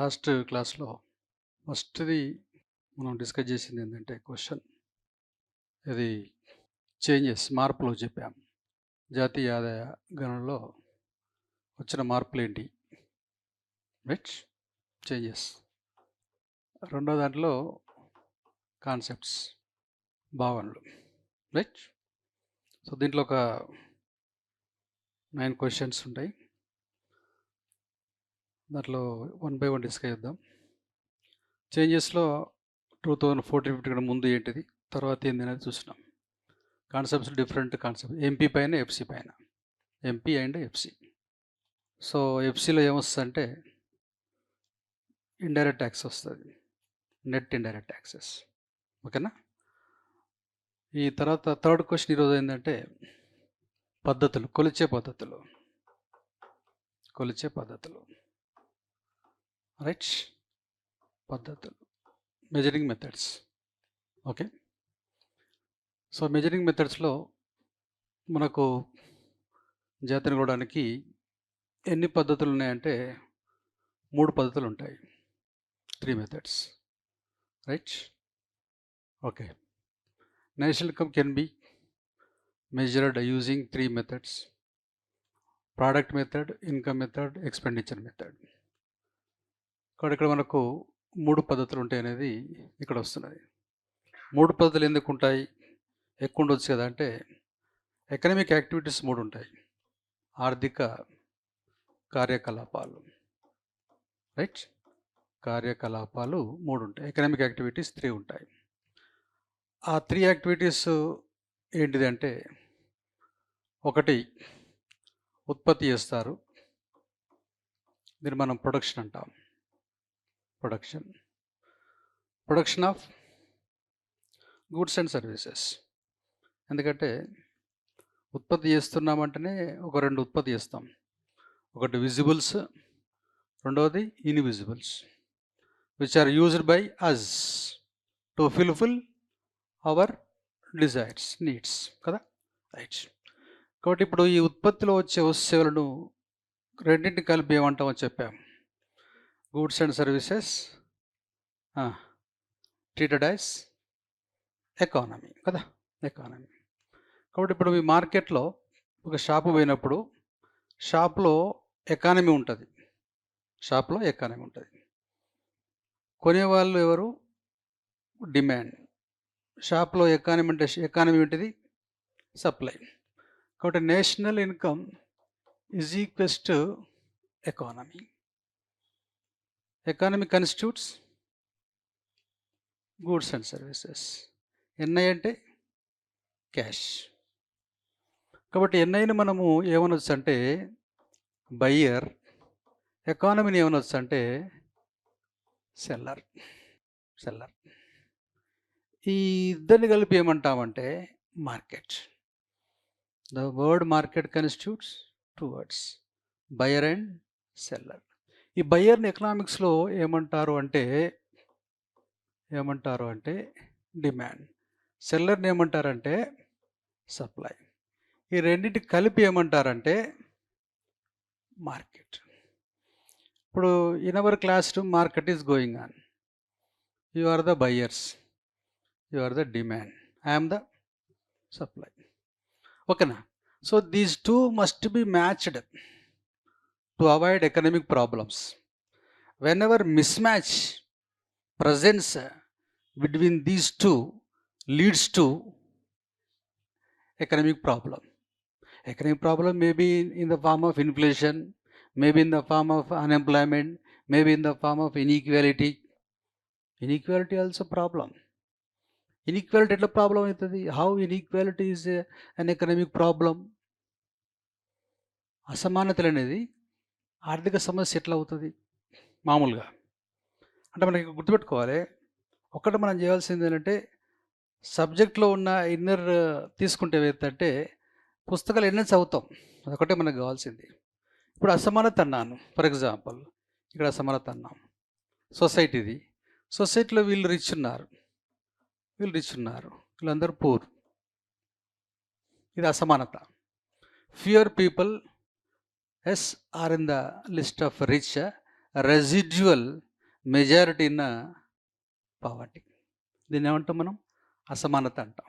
Last క్లాస్లో ఫస్ట్ది మనం డిస్కస్ చేసింది ఏంటంటే క్వశ్చన్ ఇది మార్పులు చెప్పాం. జాతీయ ఆదాయ గణనలో వచ్చిన మార్పులు ఏంటి, రైట్? చేంజెస్. రెండో దాంట్లో కాన్సెప్ట్స్, భావనలు, రైట్? సో దీంట్లో ఒక 9 క్వశ్చన్స్ ఉంటాయి. దాంట్లో 1 by 1 డిస్కస్ చేద్దాం. చేంజెస్లో 2014-15 కన్నా ముందు ఏంటిది, తర్వాత ఏంది అనేది చూసినాం. కాన్సెప్ట్స్ డిఫరెంట్ కాన్సెప్ట్, ఎంపీ పైన ఎఫ్సి పైన, ఎంపీ అండ్ ఎఫ్సి. సో ఎఫ్సిలో ఏమొస్తుందంటే ఇండైరెక్ట్ ట్యాక్స్ వస్తుంది, నెట్ ఇండైరెక్ట్ ట్యాక్సెస్. ఓకేనా? ఈ తర్వాత థర్డ్ క్వశ్చన్ ఈరోజు ఏంటంటే పద్ధతులు, కొలిచే పద్ధతులు, రైట్? పద్ధతులు, measuring methods. Okay. So measuring మెథడ్స్లో మనకు జాతీయం కొనడానికి ఎన్ని పద్ధతులు ఉన్నాయంటే 3 పద్ధతులు ఉంటాయి, 3 methods, right? Okay. National income can be measured using 3 methods: product method, income method, expenditure method. ఇక్కడ మనకు 3 పద్ధతులు ఉంటాయి అనేది ఇక్కడ వస్తున్నది. 3 పద్ధతులు ఎందుకు ఉంటాయి, ఎక్కువ ఉండొచ్చు కదా అంటే, ఎకనామిక్ యాక్టివిటీస్ 3 ఉంటాయి. ఆర్థిక కార్యకలాపాలు, రైట్? కార్యకలాపాలు 3 ఉంటాయి. ఎకనామిక్ యాక్టివిటీస్ 3 ఉంటాయి. ఆ 3 యాక్టివిటీస్ ఏంటిది అంటే, ఒకటి ఉత్పత్తి చేస్తారు, దీన్ని మనం ప్రొడక్షన్ అంటాం. Production of goods and services. ఎందుకంటే ఉత్పత్తి చేస్తున్నామంటేనే ఒక 2 ఉత్పత్తి చేస్తాం. ఒకటి విజిబుల్స్, రెండవది invisibles, which are used by us to fulfil our desires, needs, కదా? రైట్. కాబట్టి ఇప్పుడు ఈ ఉత్పత్తిలో వచ్చే సేవలను రెండింటిని కలిపి ఏమంటామో చెప్పాం, goods and services treated as economy, కదా? ఎకానమీ. కాబట్టి ఇప్పుడు మీ మార్కెట్లో ఒక షాపు పోయినప్పుడు షాప్లో ఎకానమీ ఉంటుంది, కొనేవాళ్ళు ఎవరు? డిమాండ్. షాప్లో ఎకానమీ ఉంటుంది సప్లై. కాబట్టి national income is equals to economy. Economy constitutes goods and services. NI అంటే క్యాష్. కాబట్టి ఎన్ఐని మనము ఏమనొచ్చు అంటే బయ్యర్, ఎకానమీని ఏమనొచ్చు అంటే సెల్లర్. ఈ ఇద్దరిని కలిపి ఏమంటామంటే market. The word market constitutes 2 words, buyer and seller. ఈ బయ్యర్ని ఎకనామిక్స్లో ఏమంటారు అంటే డిమాండ్, సెల్లర్ని ఏమంటారంటే సప్లై. ఈ రెండింటికి కలిపి ఏమంటారంటే మార్కెట్. ఇప్పుడు in our classroom market is going on. You are the buyers, you are the demand, I am the supply. ఓకేనా? So these 2 must be matched to avoid economic problems. whenever mismatch presents between these 2 leads to economic problem. Economic problem may be in the form of inflation, maybe in the form of unemployment, maybe in the form of inequality. Inequality also problem. Inequality ఎట్లా problem అవుతుంది? How inequality is an economic problem. అసమానతలు అనేది ఆర్థిక సమస్య ఎట్లా అవుతుంది మామూలుగా అంటే మనకి గుర్తుపెట్టుకోవాలి. ఒక్కటి మనం చేయాల్సింది ఏంటంటే సబ్జెక్ట్లో ఉన్న ఇన్నర్ తీసుకుంటే ఏంటంటే పుస్తకాలు ఎన్నో చదువుతాం, అదొకటే మనకు కావాల్సింది. ఇప్పుడు అసమానత అన్నాను, ఫర్ ఎగ్జాంపుల్ ఇక్కడ అసమానత అన్నాం. సొసైటీది, సొసైటీలో వీళ్ళు రిచ్ ఉన్నారు, వీళ్ళందరూ పూర్. ఇది అసమానత. Fewer people as are in the list of rich, residual majority in poverty. దీన్ని ఏమంటాం మనం? అసమానత అంటాం.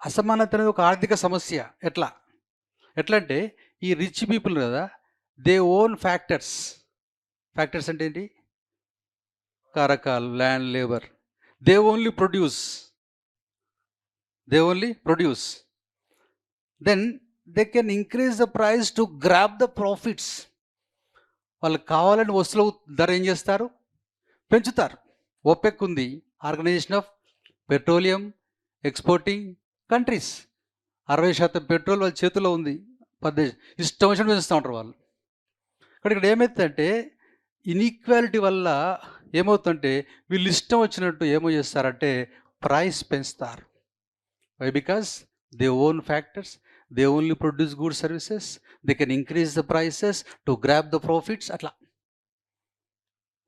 అసమానత అనేది ఒక ఆర్థిక సమస్య. ఎట్లా అంటే ఈ రిచ్ పీపుల్ కదా, దే ఓన్ ఫ్యాక్టర్స్. ఫ్యాక్టర్స్ అంటే ఏంటి? కారకాలు, land, labour. They only produce. Then they can increase the price to grab the profits. వాళ్ళకి కావాలని వస్తువుల ధర ఏం చేస్తారు? పెంచుతారు. ఓపెక్ ఉంది, organization of petroleum exporting countries. 60% petrol వాళ్ళ చేతిలో ఉంది. ఇష్టం వచ్చినట్టు పెంచుతూ ఉంటారు వాళ్ళు. ఇక్కడ ఏమవుతుందంటే ఇన్ఈక్వాలిటీ వల్ల ఏమవుతుందంటే వీళ్ళు ఇష్టం వచ్చినట్టు ఏమో చేస్తారంటే ప్రైస్ పెంచుతారు. Why? Because they own factors, they only produce good services, they can increase the prices to grab the profits. అట్లా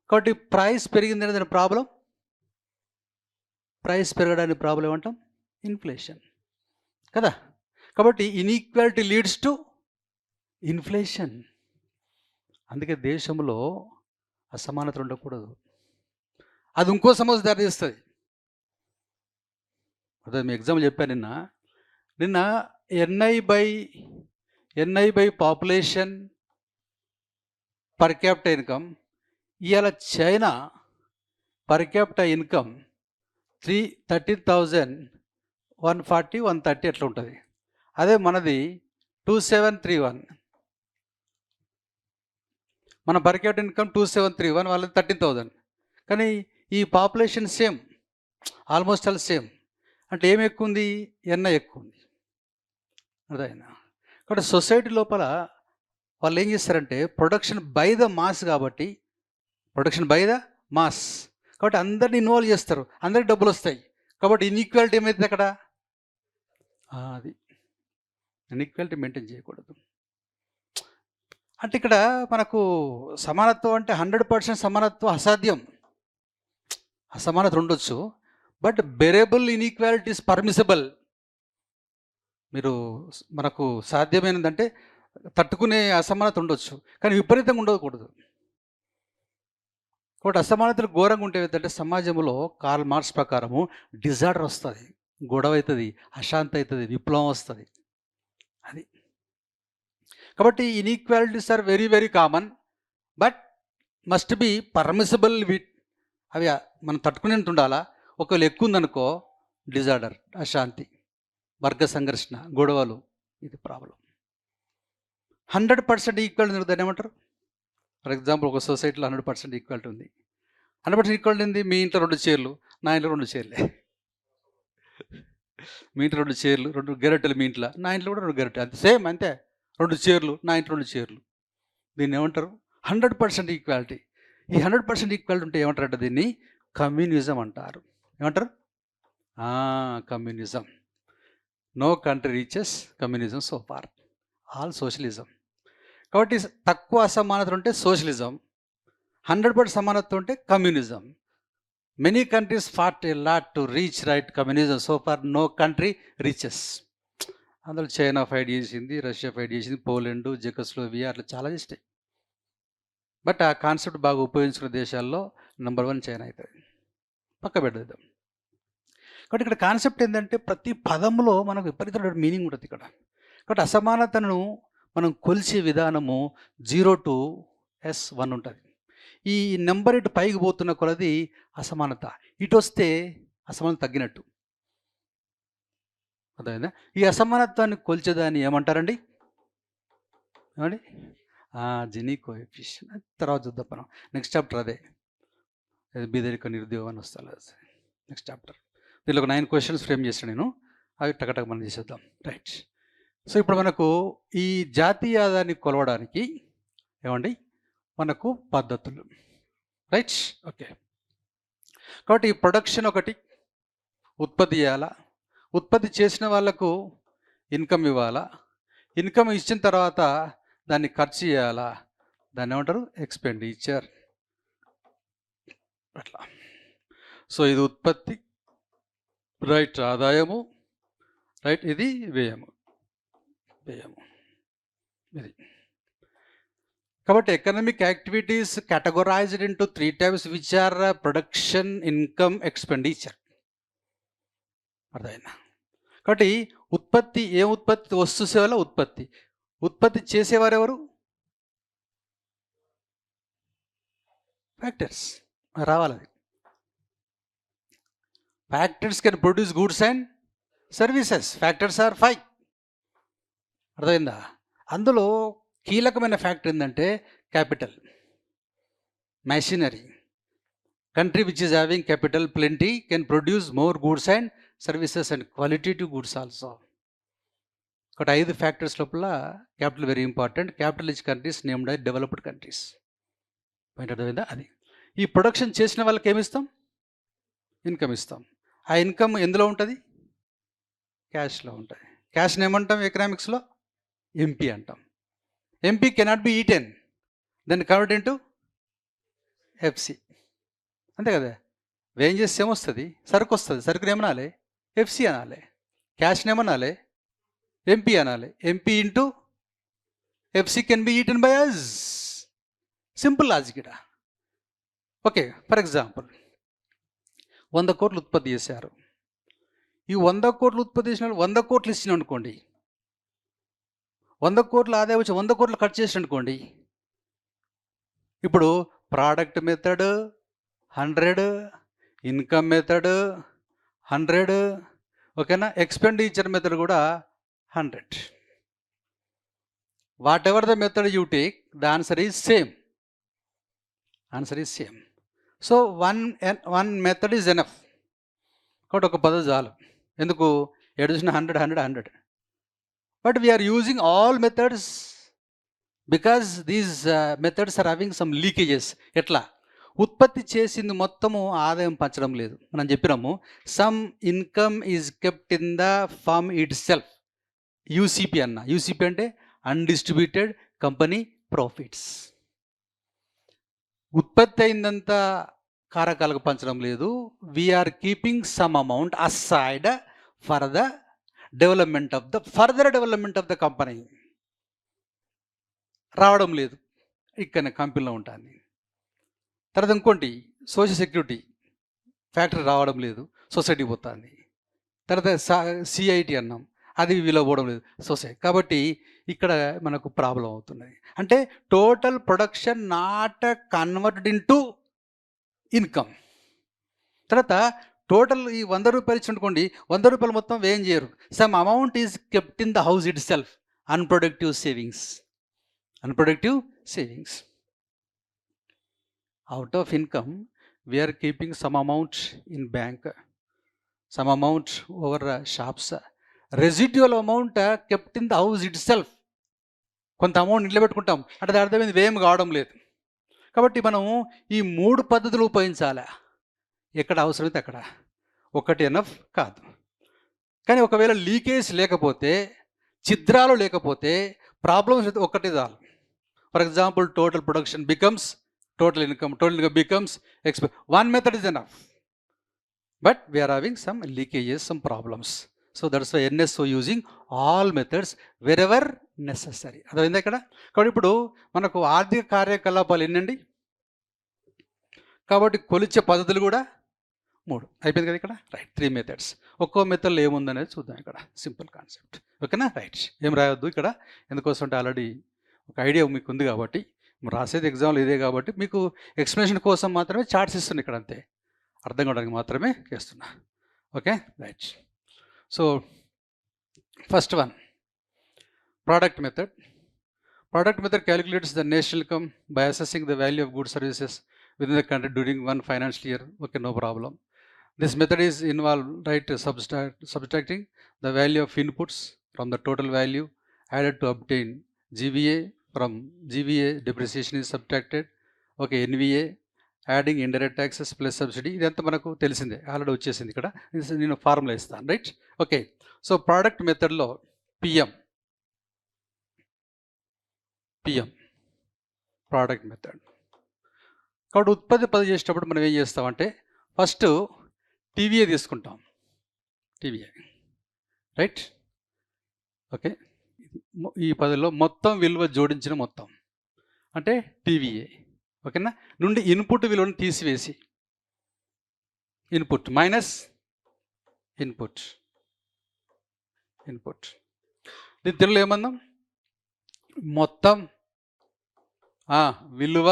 కాబట్టి ప్రైస్ పెరిగింది అనేది ప్రాబ్లం. ప్రైస్ పెరగడానికి ప్రాబ్లం ఏమంటాం? ఇన్ఫ్లేషన్ కదా. కాబట్టి ఇన్ఈక్వాలిటీ లీడ్స్ టు ఇన్ఫ్లేషన్. అందుకే దేశంలో అసమానత ఉండకూడదు. అది ఇంకో సమస్య దారితీస్తుంది. అదే మీ ఎగ్జాంపుల్ చెప్పాను నిన్న NI by population per capital income. ఇవాళ చైనా పర్ క్యాపిటల్ ఇన్కమ్ 13,140, 130 అట్లా ఉంటుంది. అదే మనది 2731. మన పర్ క్యాపిటల్ ఇన్కమ్ 2731, వాళ్ళది 13,000. కానీ ఈ population same, almost all same. అంటే ఏమి ఎక్కువ ఉంది? ఎన్ఐ ఎక్కువ ఉంది. అదైనా కాబట్టి సొసైటీ లోపల వాళ్ళు ఏం చేస్తారంటే ప్రొడక్షన్ బై ద మాస్ కాబట్టి అందరిని ఇన్వాల్వ్ చేస్తారు, అందరికి డబ్బులు వస్తాయి. కాబట్టి ఇన్ఈక్వాలిటీ ఏమైతుంది అక్కడ? అది ఇన్ఈక్వాలిటీ మెయింటైన్ చేయకూడదు. అంటే ఇక్కడ మనకు సమానత్వం అంటే 100% సమానత్వం అసాధ్యం. అసమానత ఉండొచ్చు, బట్ బెరేబుల్ ఇన్ఈక్వాలిటీ ఇస్ పర్మిసిబుల్. మీరు మనకు సాధ్యమైనదంటే తట్టుకునే అసమానత ఉండొచ్చు, కానీ విపరీతంగా ఉండకూడదు. కాబట్టి అసమానతలు ఘోరంగా ఉంటే ఏంటంటే సమాజంలో కార్ల్ మార్క్స్ ప్రకారము డిజార్డర్ వస్తుంది, గొడవ అవుతుంది, అశాంతి అవుతుంది, విప్లవం వస్తుంది. అది కాబట్టి inequalities are very very common, but must be permissible. అవి మనం తట్టుకునేట్టు ఉండాలా. ఒకవేళ ఎక్కువ ఉందనుకో డిజార్డర్, అశాంతి, వర్గ సంఘర్షణ, గొడవలు, ఇది ప్రాబ్లం. 100% ఈక్వాలిటీ దాన్ని ఏమంటారు? ఫర్ ఎగ్జాంపుల్ ఒక సొసైటీలో 100% ఈక్వాలిటీ ఉంది. 100% ఈక్వాలిటీ ఉంది. మీ ఇంట్లో 2 చైర్లు, నా ఇంట్లో 2 చైర్లే. మీ ఇంట్లో 2 చైర్లు, 2 గెరటెలు మీ ఇంట్లో, నా ఇంట్లో కూడా 2 గెరటెలు. అంతే, సేమ్ అంతే. 2 చైర్లు, నా ఇంట్లో 2 చైర్లు. దీన్ని ఏమంటారు? 100% ఈక్వాలిటీ. ఈ 100% ఈక్వాలిటీ ఉంటే ఏమంటారంటే దీన్ని కమ్యూనిజం అంటారు. ఏమంటారు? Communism. No country reaches communism so far, all socialism. కాబట్టి తక్కువ అసమానత ఉంటే సోషలిజం, 100% సమానత్వం ఉంటే communism. Many countries fought a lot to reach right communism, so far no country reaches. అందులో చైనా ఫైట్ చేసింది, రష్యా ఫైట్ చేసింది, పోలాండ్, జెకోస్లోవియా, అట్లా చాలా చేస్తాయి. బట్ ఆ కాన్సెప్ట్ బాగా ఉపయోగించుకున్న దేశాల్లో నెంబర్ 1 చైనా అవుతుంది. పక్క పెడదాం. కాబట్టి ఇక్కడ కాన్సెప్ట్ ఏంటంటే ప్రతి పదంలో మనకు విపరీతమైన మీనింగ్ ఉంటుంది ఇక్కడ. కాబట్టి అసమానతను మనం కొలిచే విధానము 0 to S1 ఉంటుంది. ఈ నెంబర్ ఇటు పైకి పోతున్న కొలది అసమానత, ఇటు వస్తే అసమానత తగ్గినట్టు. అర్థమైందా? ఈ అసమానత్వాన్ని కొలిచేదాన్ని ఏమంటారండి? ఏమండి? Gini coefficient. తర్వాత చూద్దాం మనం. నెక్స్ట్ చాప్టర్ అదే బీదరిక నిరుద్యోగం అని వస్తా. Next chapter. దీనిలో ఒక 9 క్వశ్చన్స్ ఫ్రేమ్ చేస్తాను నేను, అవి టకటక మనం చేసేద్దాం. రైట్. సో ఇప్పుడు మనకు ఈ జాతీయ ఆదాయాన్ని కొలవడానికి ఏమండి మనకు పద్ధతులు. Right, okay. కాబట్టి ఈ ప్రొడక్షన్ ఒకటి, ఉత్పత్తి చేయాలా, ఉత్పత్తి చేసిన వాళ్ళకు ఇన్కమ్ ఇవ్వాలా, ఇన్కమ్ ఇచ్చిన తర్వాత దాన్ని ఖర్చు చేయాలా, దాన్ని ఏమంటారు? ఎక్స్పెండిచర్. అట్లా. సో ఇది ఉత్పత్తి, రైట్, ఆదాయము, రైట్, ఇది వ్యయము. ఇది కాబట్టి economic activities categorised into 3 types which are production, income, expenditure. అర్థమైందా? కాబట్టి ఉత్పత్తి, ఏ ఉత్పత్తి? వస్తు సేవల ఉత్పత్తి. ఉత్పత్తి చేసేవారు ఎవరు? ఫ్యాక్టర్స్. రావాలి. Factors can produce goods and services. Factors are 5. అర్థమైందా? అందులో కీలకమైన ఫ్యాక్టర్ ఏంటంటే capital, machinery. Country which is having capital plenty can produce more goods and services and qualitative goods also. ఒకటి 5 ఫ్యాక్టర్స్ లోపల capital very important. Capital rich countries named as developed countries. Point అర్థమైందా? అది. ఈ production చేసిన వాళ్ళకి ఏమిస్తాం? Income ఇస్తాం. ఆ income ఎందులో ఉంటుంది? క్యాష్లో ఉంటుంది. క్యాష్ని ఏమంటాం ఎకనామిక్స్లో? ఎంపీ అంటాం. MP cannot be eaten, then convert into FC. అంతే కదా? వేం చేస్తే ఏమొస్తుంది? సరుకు వస్తుంది. సరుకుని ఏమనాలి? ఎఫ్సి అనాలి. క్యాష్ని ఏమనాలి? ఎంపీ అనాలి. MP into FC can be eaten by us. Simple logic it. Okay, for example 100 కోట్లు ఉత్పత్తి చేశారు. ఈ 100 కోట్లు ఉత్పత్తి చేసిన 100 కోట్లు ఇచ్చిన అనుకోండి, 100 కోట్ల ఆదాయం వచ్చి 100 కోట్లు కట్ చేసిన అనుకోండి, ఇప్పుడు ప్రోడక్ట్ మెథడ్ 100, ఇన్కమ్ మెథడ్ 100, ఓకేనా, ఎక్స్పెండిచర్ మెథడ్ కూడా 100. Whatever the method you take, the answer is same. Answer is same. So one method is enough. కాబట్టి ఒక పదవి చాలు. ఎందుకు? Addition 100. But we are using all methods because these methods are having some leakages. ఎట్లా? ఉత్పత్తి చేసింది మొత్తము ఆదాయం పంచడం లేదు. మనం చెప్పినాము some income is kept in the firm itself. UCP అన్న. యూసీపీ అంటే అన్డిస్ట్రిబ్యూటెడ్ కంపెనీ ప్రాఫిట్స్. ఉత్పత్తి అయిందంతా కారకాలకు పంచడం లేదు. We're keeping some amount aside for the development of the further development of the company. రావడం లేదు, ఇక్కడ కంపెనీలో ఉంటుంది. తర్వాత ఇంకోటి సోషల్ సెక్యూరిటీ ఫ్యాక్టరీ రావడం లేదు, సొసైటీ పోతుంది. తర్వాత సిఐటి అన్నాం, అది వీలో పోవడం లేదు, సొసైటీ. కాబట్టి ఇక్కడ మనకు ప్రాబ్లం అవుతున్నది. అంటే total production not converted into income. తర్వాత టోటల్ ఈ 100 రూపాయలు ఇచ్చుకోండి, 100 రూపాయలు మొత్తం వేయం చేయరు. Some amount is kept in the house itself. Unproductive savings. Out of income we're keeping some amount in bank, some amount over shops, residual amount kept in the house itself. కొంత amount ఇంట్లో పెట్టుకుంటాం అంటే దాని అర్థమైంది వేయం కావడం లేదు. కాబట్టి మనము ఈ 3 పద్ధతులు ఉపయోగించాలి. ఎక్కడ అవసరమైతే అక్కడ. ఒకటి ఎనఫ్ కాదు. కానీ ఒకవేళ లీకేజ్ లేకపోతే, ఛిద్రాలు లేకపోతే, ప్రాబ్లమ్స్ అయితే ఒక్కటే చాలు. For example total production becomes total income becomes expend. One method is enough, but we're having some leakages, some problems. So that's why NSO using all methods wherever necessary. అర్థమైందా ఇక్కడ? కాబట్టి ఇప్పుడు మనకు ఆర్థిక కార్యకలాపాలు ఎన్నండి? కాబట్టి కొలిచే పద్ధతులు కూడా 3 అయిపోయింది కదా ఇక్కడ. Right, 3 methods. ఒక్కో మెథడ్లో ఏముందనేది చూద్దాం ఇక్కడ. Simple concept. ఓకేనా? రైట్, ఏం రాయొద్దు ఇక్కడ. ఎందుకోసం అంటే ఆల్రెడీ ఒక ఐడియా మీకు ఉంది కాబట్టి, రాసేది ఎగ్జామ్లో ఇదే కాబట్టి మీకు ఎక్స్ప్లెనేషన్ కోసం మాత్రమే చార్ట్స్ ఇస్తున్నా ఇక్కడ, అంతే. అర్థం కావడానికి మాత్రమే చేస్తున్నా. Okay, right. So first one, product method. Product method calculates the national income by assessing the value of goods services within the country during one financial year. Okay, no problem. This method is involved, right, subtracting the value of inputs from the total value added to obtain GVA. From GVA, depreciation is subtracted. Okay, NVA, adding indirect taxes plus subsidy. ఇదంతా మనకు తెలిసిందే, already వచ్చేసింది ఇక్కడ. నేను formula ఇస్తాను, right? Okay, so product మెథడ్లో PM product method. కాబట్టి ఉత్పత్తి పది చేసేటప్పుడు మనం ఏం చేస్తామంటే ఫస్ట్ టీవీఏ తీసుకుంటాం. TVA, right? ఓకే, ఈ పదిలో మొత్తం విలువ జోడించిన మొత్తం అంటే టీవీఏ. ఓకేనా? నుండి ఇన్పుట్ విలువను తీసివేసి ఇన్పుట్ మైనస్ ఇన్పుట్ దీని తెలుగులో ఏమందాం? మొత్తం విలువ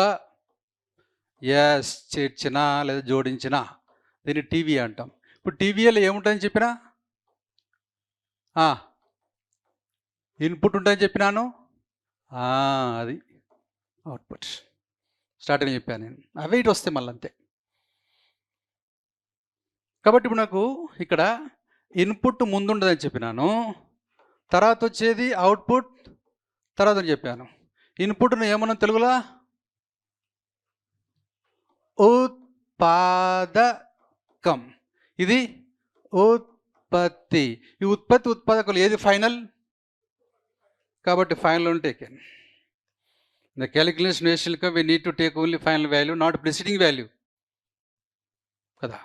చేర్చిన లేదా జోడించిన దీన్ని టీవీ అంటాం. ఇప్పుడు టీవీఏలో ఏముంటుందని చెప్పినా ఇన్పుట్ ఉంటుందని చెప్పినాను, అది అవుట్పుట్. స్టార్టింగ్ చెప్పాను నేను. అవే ఇటు వస్తాయి మళ్ళీ అంతే. కాబట్టి ఇప్పుడు నాకు ఇక్కడ ఇన్పుట్ ముందుండదని చెప్పినాను, తర్వాత వచ్చేది అవుట్పుట్ తర్వాత చెప్పాను. ఇన్పుట్ను ఏమన్నా తెలుగులో ఉత్పాదకం, ఇది ఉత్పత్తి. ఈ ఉత్పత్తి ఉత్పాదకులు ఏది ఫైనల్? కాబట్టి ఫైనల్ ఉంటే taken the calculation rational we need to take only final value, not preceding value కదా.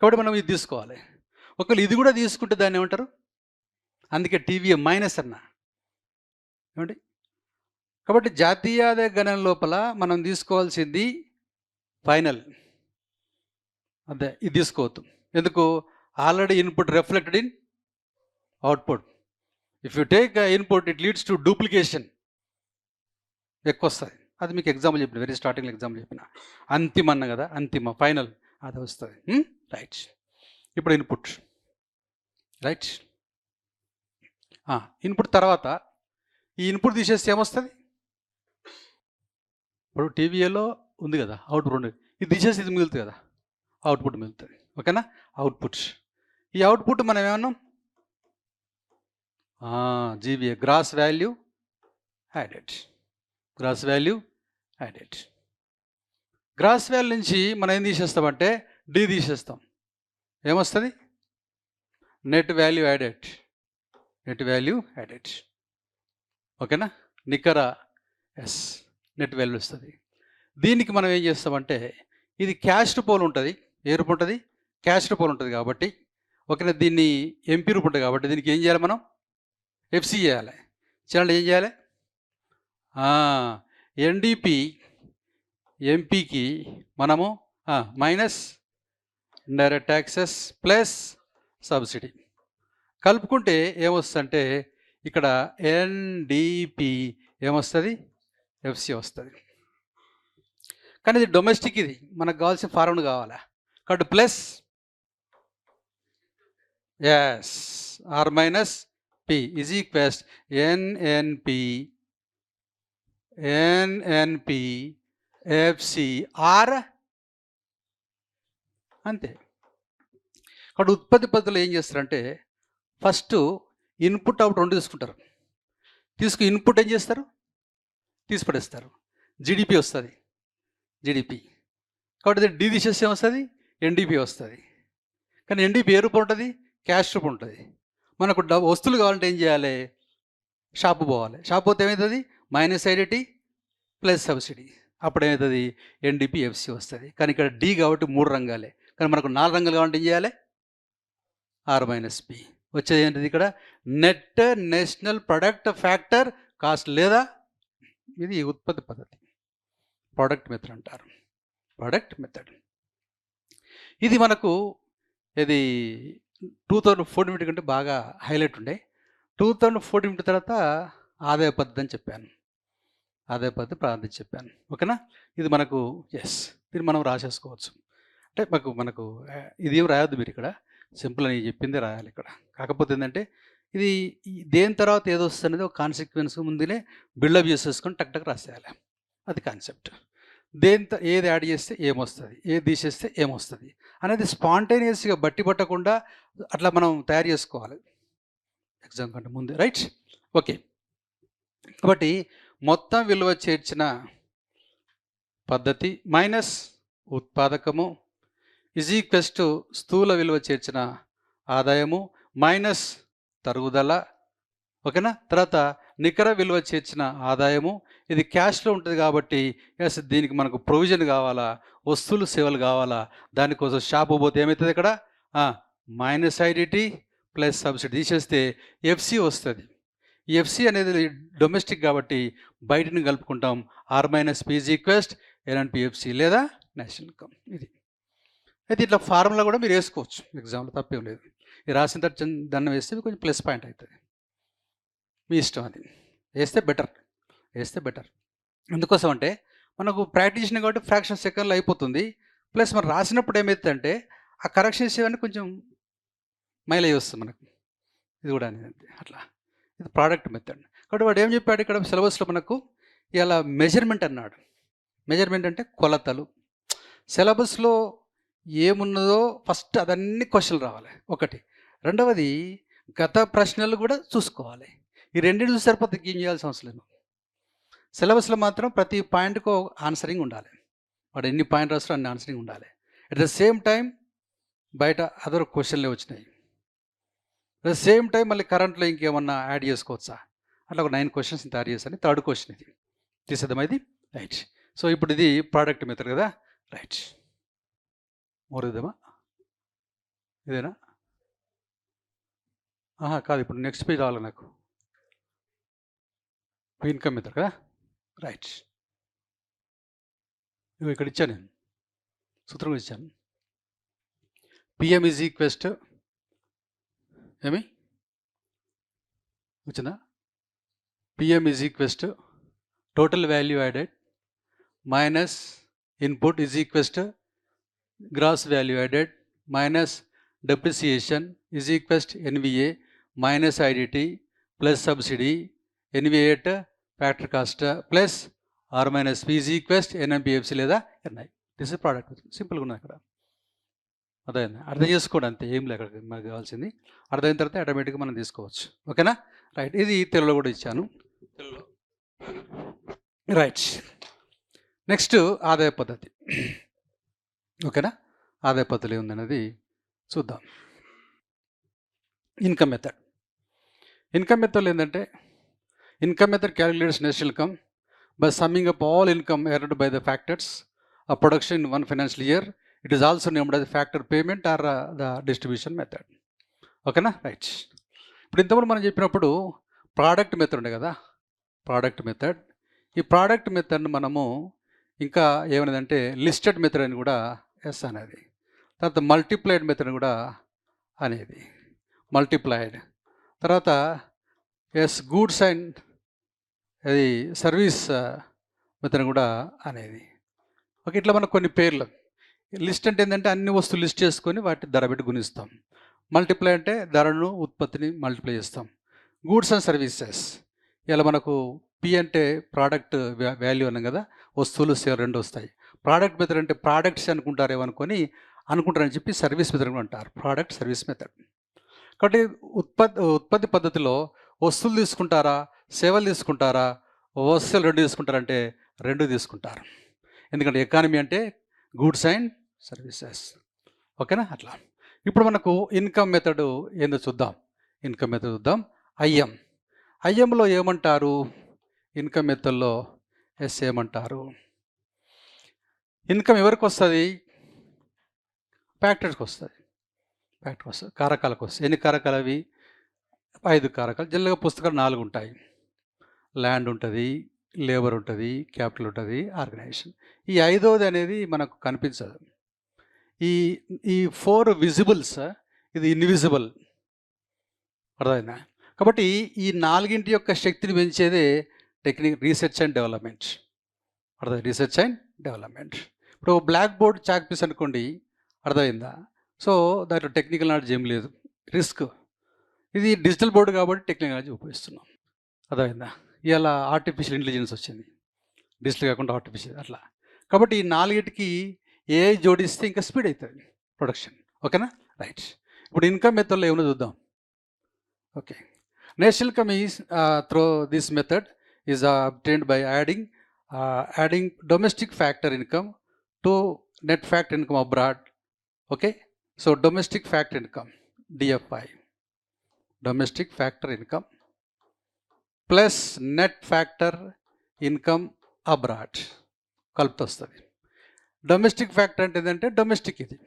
కాబట్టి మనం ఇది తీసుకోవాలి. ఒకవేళ ఇది కూడా తీసుకుంటే దాన్ని ఏమంటారు? అందుకే టీవీఏ మైనస్ అన్న. ఏమండి? కాబట్టి జాతీయ ఆదాయ గణన లోపల మనం తీసుకోవాల్సింది ఫైనల్. అదే ఇది తీసుకోవద్దు. ఎందుకు? Already input reflected in output. If you take input it leads to duplication, ఎక్కువ వస్తుంది. అది మీకు ఎగ్జాంపుల్ చెప్పిన, వెరీ స్టార్టింగ్లో ఎగ్జాంపుల్ చెప్పిన. అంతిమ అన్న కదా, అంతిమ ఫైనల్ అది వస్తుంది. రైట్. ఇప్పుడు ఇన్పుట్ రైట్. ఇన్పుట్ తర్వాత ఈ ఇన్పుట్ తీసేస్తే ఏమొస్తుంది? ఇప్పుడు టీవీఏలో ఉంది కదా అవుట్పుట్ ఉంది, ఇది తీసేసి ఇది మిగులుతుంది కదా, అవుట్పుట్ మిగులుతుంది. ఓకేనా? అవుట్పుట్. ఈ అవుట్పుట్ మనం ఏమన్నాం? GVA, gross value added. Gross value added. Gross value నుంచి మనం ఏం తీసేస్తామంటే డి తీసేస్తాం. ఏమొస్తుంది? Net value added. Net value added. ఓకేనా? నికర నెట్ వాల్యూ వస్తుంది. దీనికి మనం ఏం చేస్తామంటే ఇది క్యాస్ట్ పోల్ ఉంటుంది. ఏ రూపం ఉంటుంది? క్యాస్ట్ పోల్ ఉంటుంది. కాబట్టి ఓకేనా, దీన్ని ఎంపీ రూపం ఉంటుంది. కాబట్టి దీనికి ఏం చేయాలి? మనం ఎఫ్సి చేయాలి. చేయాలంటే ఏం చేయాలి? ఎన్డిపి ఎంపీకి మనము minus indirect taxes plus subsidy కలుపుకుంటే ఏమొస్తుందంటే ఇక్కడ ఎన్డిపి ఏమొస్తుంది? ఎఫ్సి వస్తుంది. కానీ ఇది డొమెస్టిక్, ఇది మనకు కావాల్సిన ఫార్ములా కావాలా. కాబట్టి plus R minus P is equals NNP FC R అంతే. కాబట్టి ఉత్పత్తి పద్ధతిలో ఏం చేస్తారంటే ఫస్ట్ ఇన్పుట్ అవుట్ రెండు తీసుకుంటారు. ఇన్పుట్ ఏం చేస్తారు? తీసిపడేస్తారు. జీడిపి వస్తుంది, జీడిపి. కాబట్టి డి తీసేసి ఏమొస్తుంది? ఎన్డిపి వస్తుంది. కానీ ఎన్డిపి ఏ రూపం ఉంటుంది? క్యాష్ రూపం ఉంటుంది. మనకు వస్తువులు కావాలంటే ఏం చేయాలి? షాపు పోవాలి. షాప్ పోతే ఏమవుతుంది? Minus IDT plus subsidy. అప్పుడు ఏమవుతుంది? ఎన్డిపి ఎఫ్సి వస్తుంది. కానీ ఇక్కడ డి కాబట్టి 3 రంగాలే, కానీ మనకు 4 రంగాలు కావాలంటే ఏం చేయాలి? R minus P. వచ్చేది ఏంటిది? ఇక్కడ net national product factor cost, లేదా ఇది ఉత్పత్తి పద్ధతి, ప్రోడక్ట్ మెథడ్ అంటారు. ప్రోడక్ట్ మెథడ్ ఇది మనకు ఇది 2014 కంటే బాగా హైలైట్ ఉండే. 2014 తర్వాత ఆదాయ పద్ధతి అని చెప్పాను, ఆదాయ పద్ధతి ప్రారంభించి చెప్పాను. ఓకేనా? ఇది మనకు దీన్ని మనం రాసేసుకోవచ్చు. అంటే మనకు ఇది ఏం రాయొద్దు మీరు ఇక్కడ, సింపుల్ అని చెప్పిందే రాయాలి ఇక్కడ. కాకపోతే ఏంటంటే ఇది దేని తర్వాత ఏదో వస్తుంది అనేది ఒక కాన్సిక్వెన్స్ ముందులే బిల్డప్ చేసేసుకొని టక్ రాసేయాలి. అది కాన్సెప్ట్. ఏది యాడ్ చేస్తే ఏమొస్తుంది, ఏది తీసేస్తే ఏమొస్తుంది అనేది స్పాంటేనియస్గా బట్టి పట్టకుండా అట్లా మనం తయారు చేసుకోవాలి ఎగ్జామ్ కంటే ముందే. రైట్? ఓకే. కాబట్టి మొత్తం విలువ చేర్చిన పద్ధతి మైనస్ ఉత్పాదకము ఈజ్ ఈక్వల్స్ టు స్థూల విలువ చేర్చిన ఆదాయము మైనస్ తరుగుదల. ఓకేనా? తర్వాత నికర విలువ చేర్చిన ఆదాయము, ఇది క్యాష్లో ఉంటుంది కాబట్టి దీనికి మనకు ప్రొవిజన్ కావాలా, వస్తువులు సేవలు కావాలా, దానికోసం షాపు పోతే ఏమవుతుంది? ఇక్కడ మైనస్ ఐడిటీ ప్లస్ సబ్సిడీ తీసేస్తే ఎఫ్సి వస్తుంది. ఈ ఎఫ్సి అనేది డొమెస్టిక్ కాబట్టి బయటని కలుపుకుంటాం. ఆర్ మైనస్ పీజీ ఈక్వెస్ట్ ఎన్ఎన్పి ఎఫ్సి లేదా నేషనల్ ఇన్కమ్. ఇది అయితే ఇట్లా ఫార్ములా కూడా మీరు వేసుకోవచ్చు ఎగ్జామ్లో, తప్పేం లేదు. ఇది రాసిన తర్వాత దాన్ని వేస్తే కొంచెం ప్లస్ పాయింట్ అవుతుంది. మీ ఇష్టం, అది వేస్తే బెటర్, వేస్తే బెటర్. ఎందుకోసం అంటే మనకు ప్రాక్టీస్ కాబట్టి ఫ్రాక్షన్ సెకండ్లో అయిపోతుంది. ప్లస్ మనం రాసినప్పుడు ఏమవుతుందంటే ఆ కరెక్షన్స్ ఇవన్నీ కొంచెం మైలేజ్ వస్తుంది మనకు. ఇది కూడా అనేది అట్లా, ఇది ప్రోడక్ట్ మెథడ్. కాబట్టి వాడు ఏం చెప్పాడు ఇక్కడ సిలబస్లో మనకు, ఇలా మెజర్మెంట్ అన్నాడు. మెజర్మెంట్ అంటే కొలతలు. సిలబస్లో ఏమున్నదో ఫస్ట్ అదన్నీ క్వశ్చన్లు రావాలి ఒకటి. రెండవది గత ప్రశ్నలు కూడా చూసుకోవాలి. ఈ రెండింటి చూసి సరిపోతే ఏం చేయాల్సిన అవసరం లేదు. సిలబస్లో మాత్రం ప్రతి పాయింట్కు ఆన్సరింగ్ ఉండాలి. వాడు ఎన్ని పాయింట్ రాస్తారో అన్ని ఆన్సరింగ్ ఉండాలి. అట్ ద సేమ్ టైం బయట అదర్ క్వశ్చన్లే వచ్చినాయి. అట్ ద సేమ్ టైం మళ్ళీ కరెంట్లో ఇంకేమన్నా యాడ్ చేసుకోవచ్చా, అట్లా ఒక 9 క్వశ్చన్స్ తయారు చేశాను. థర్డ్ క్వశ్చన్ ఇది తీసేద్దామా, ఇది రైట్. సో ఇప్పుడు ఇది ప్రోడక్ట్ మెథడ్ కదా, రైట్. మోరుద్దామా, ఇదేనా? కాదు, ఇప్పుడు నెక్స్ట్ పేజ్ రావాలి నాకు. ఇన్కమ్ మెథడ్ కదా, రైట్. నువ్వు ఇక్కడ ఇచ్చాను, నేను సూత్రం ఇచ్చాను. పిఎం ఈజ్ ఈక్వెస్ట్ ఏమి వచ్చిందా? PM is ఈక్వెస్ట్ total value added minus input is ఈక్వెస్ట్ gross value added minus depreciation is equals to NVA minus IDT plus subsidy NVA at factor cost plus R minus P is equals to NMPFC లేదా NI. This is product. సింపుల్గా ఉన్నది అక్కడ. అర్థమైంది? అర్థం చేసుకోండి అంతే, ఏం లేదు అక్కడ మనకు కావాల్సింది. అర్థమైన తర్వాత ఆటోమేటిక్గా మనం తీసుకోవచ్చు. ఓకేనా, రైట్. ఇది తెలుగులో కూడా ఇచ్చాను, తెలుగులో, రైట్. నెక్స్ట్ ఆదాయ పద్ధతి. ఓకేనా, ఆదాయ పద్ధతి ఏముందనేది చూద్దాం. Income method. ఇన్కమ్ మెథడ్ ఏంటంటే, income method calculates national income by summing up all income earned by the factors of production in one financial year. It is also named as factor payment are the distribution method. ఓకేనా, right. ఇప్పుడు ఇంతకుముందు మనం చెప్పినప్పుడు product method ఉండే కదా, product method. ఈ product మెథడ్ని మనము ఇంకా ఏమనేదంటే లిస్టెడ్ మెథడ్ అని కూడా ఎస్ అనేది, తర్వాత మల్టిప్లైడ్ మెథడ్ కూడా అనేది, మల్టిప్లైడ్. తర్వాత ఎస్ గూడ్స్ అండ్ అది సర్వీస్ మెథడ్ కూడా అనేది. ఓకే, ఇట్లా మనకు కొన్ని పేర్లు. లిస్ట్ అంటే ఏంటంటే అన్ని వస్తువులు లిస్ట్ చేసుకొని వాటి ధర పెట్టి గుణిస్తాం. మల్టిప్లై అంటే ధరను, ఉత్పత్తిని మల్టిప్లై చేస్తాం. గూడ్స్ అండ్ సర్వీసెస్, ఇలా మనకు పి అంటే ప్రోడక్ట్ వాల్యూ అన్నాం కదా, వస్తువులు సేల్ రెండు వస్తాయి. ప్రోడక్ట్ మెథడ్ అంటే ప్రోడక్ట్స్ అనుకుంటారని చెప్పి సర్వీస్ మెథడ్ కూడా అంటారు, ప్రోడక్ట్ సర్వీస్ మెథడ్. కాబట్టి ఉత్పత్తి పద్ధతిలో వస్తువులు తీసుకుంటారా, సేవలు తీసుకుంటారా, వస్తువులు రెండు తీసుకుంటారంటే రెండు తీసుకుంటారు. ఎందుకంటే ఎకానమీ అంటే గూడ్స్ అండ్ సర్వీసెస్. ఓకేనా, అట్లా. ఇప్పుడు మనకు ఇన్కమ్ మెథడ్ ఏందో చూద్దాం. ఇన్కమ్ మెథడ్ చూద్దాం. ఐఎంలో ఏమంటారు, ఇన్కమ్ మెథడ్లో ఎస్ ఏమంటారు. ఇన్కమ్ ఎవరికి వస్తుంది? ఫ్యాక్టర్స్కి వస్తుంది. కారకాలకు వస్తుంది. ఎన్ని కారకాలు అవి? 5 కారకాలు. జనరల్గా పుస్తకాలు 4 ఉంటాయి. ల్యాండ్ ఉంటుంది, లేబర్ ఉంటుంది, క్యాపిటల్ ఉంటుంది, ఆర్గనైజేషన్. ఈ 5వది అనేది మనకు కనిపించదు. ఈ 4 విజిబుల్స్, ఇది ఇన్విజిబుల్. అర్థమైందా? కాబట్టి ఈ 4 యొక్క శక్తిని పెంచేదే రీసెర్చ్ అండ్ డెవలప్మెంట్. అర్థమైంది? Research and development. ఇప్పుడు బ్లాక్ బోర్డ్ చాక్ పీస్ అనుకోండి, అర్థమైందా? సో దాంట్లో టెక్నికల్ నాలెడ్జ్ ఏం లేదు, రిస్క్. ఇది డిజిటల్ బోర్డు కాబట్టి టెక్నికల్ నాలెడ్జ్ ఉపయోగిస్తున్నాం. అర్థమైందా? ఇవాళ ఆర్టిఫిషియల్ ఇంటెలిజెన్స్ వచ్చింది, డిజిటల్ కాకుండా ఆర్టిఫిషియల్, అట్లా. కాబట్టి ఈ 4టికి ఏఐ జోడిస్తే ఇంకా స్పీడ్ అవుతుంది ప్రొడక్షన్. ఓకేనా, రైట్. ఇప్పుడు ఇన్కమ్ మెథడ్లో ఏమైనా చూద్దాం. Okay, national income is through this method is obtained by adding domestic factor income to net factor income abroad. Okay, so domestic factor income DFI, domestic factor income plus net factor income abroad కలుపుతూ వస్తుంది. Domestic factor అంటే ఏంటంటే domestic, ఇది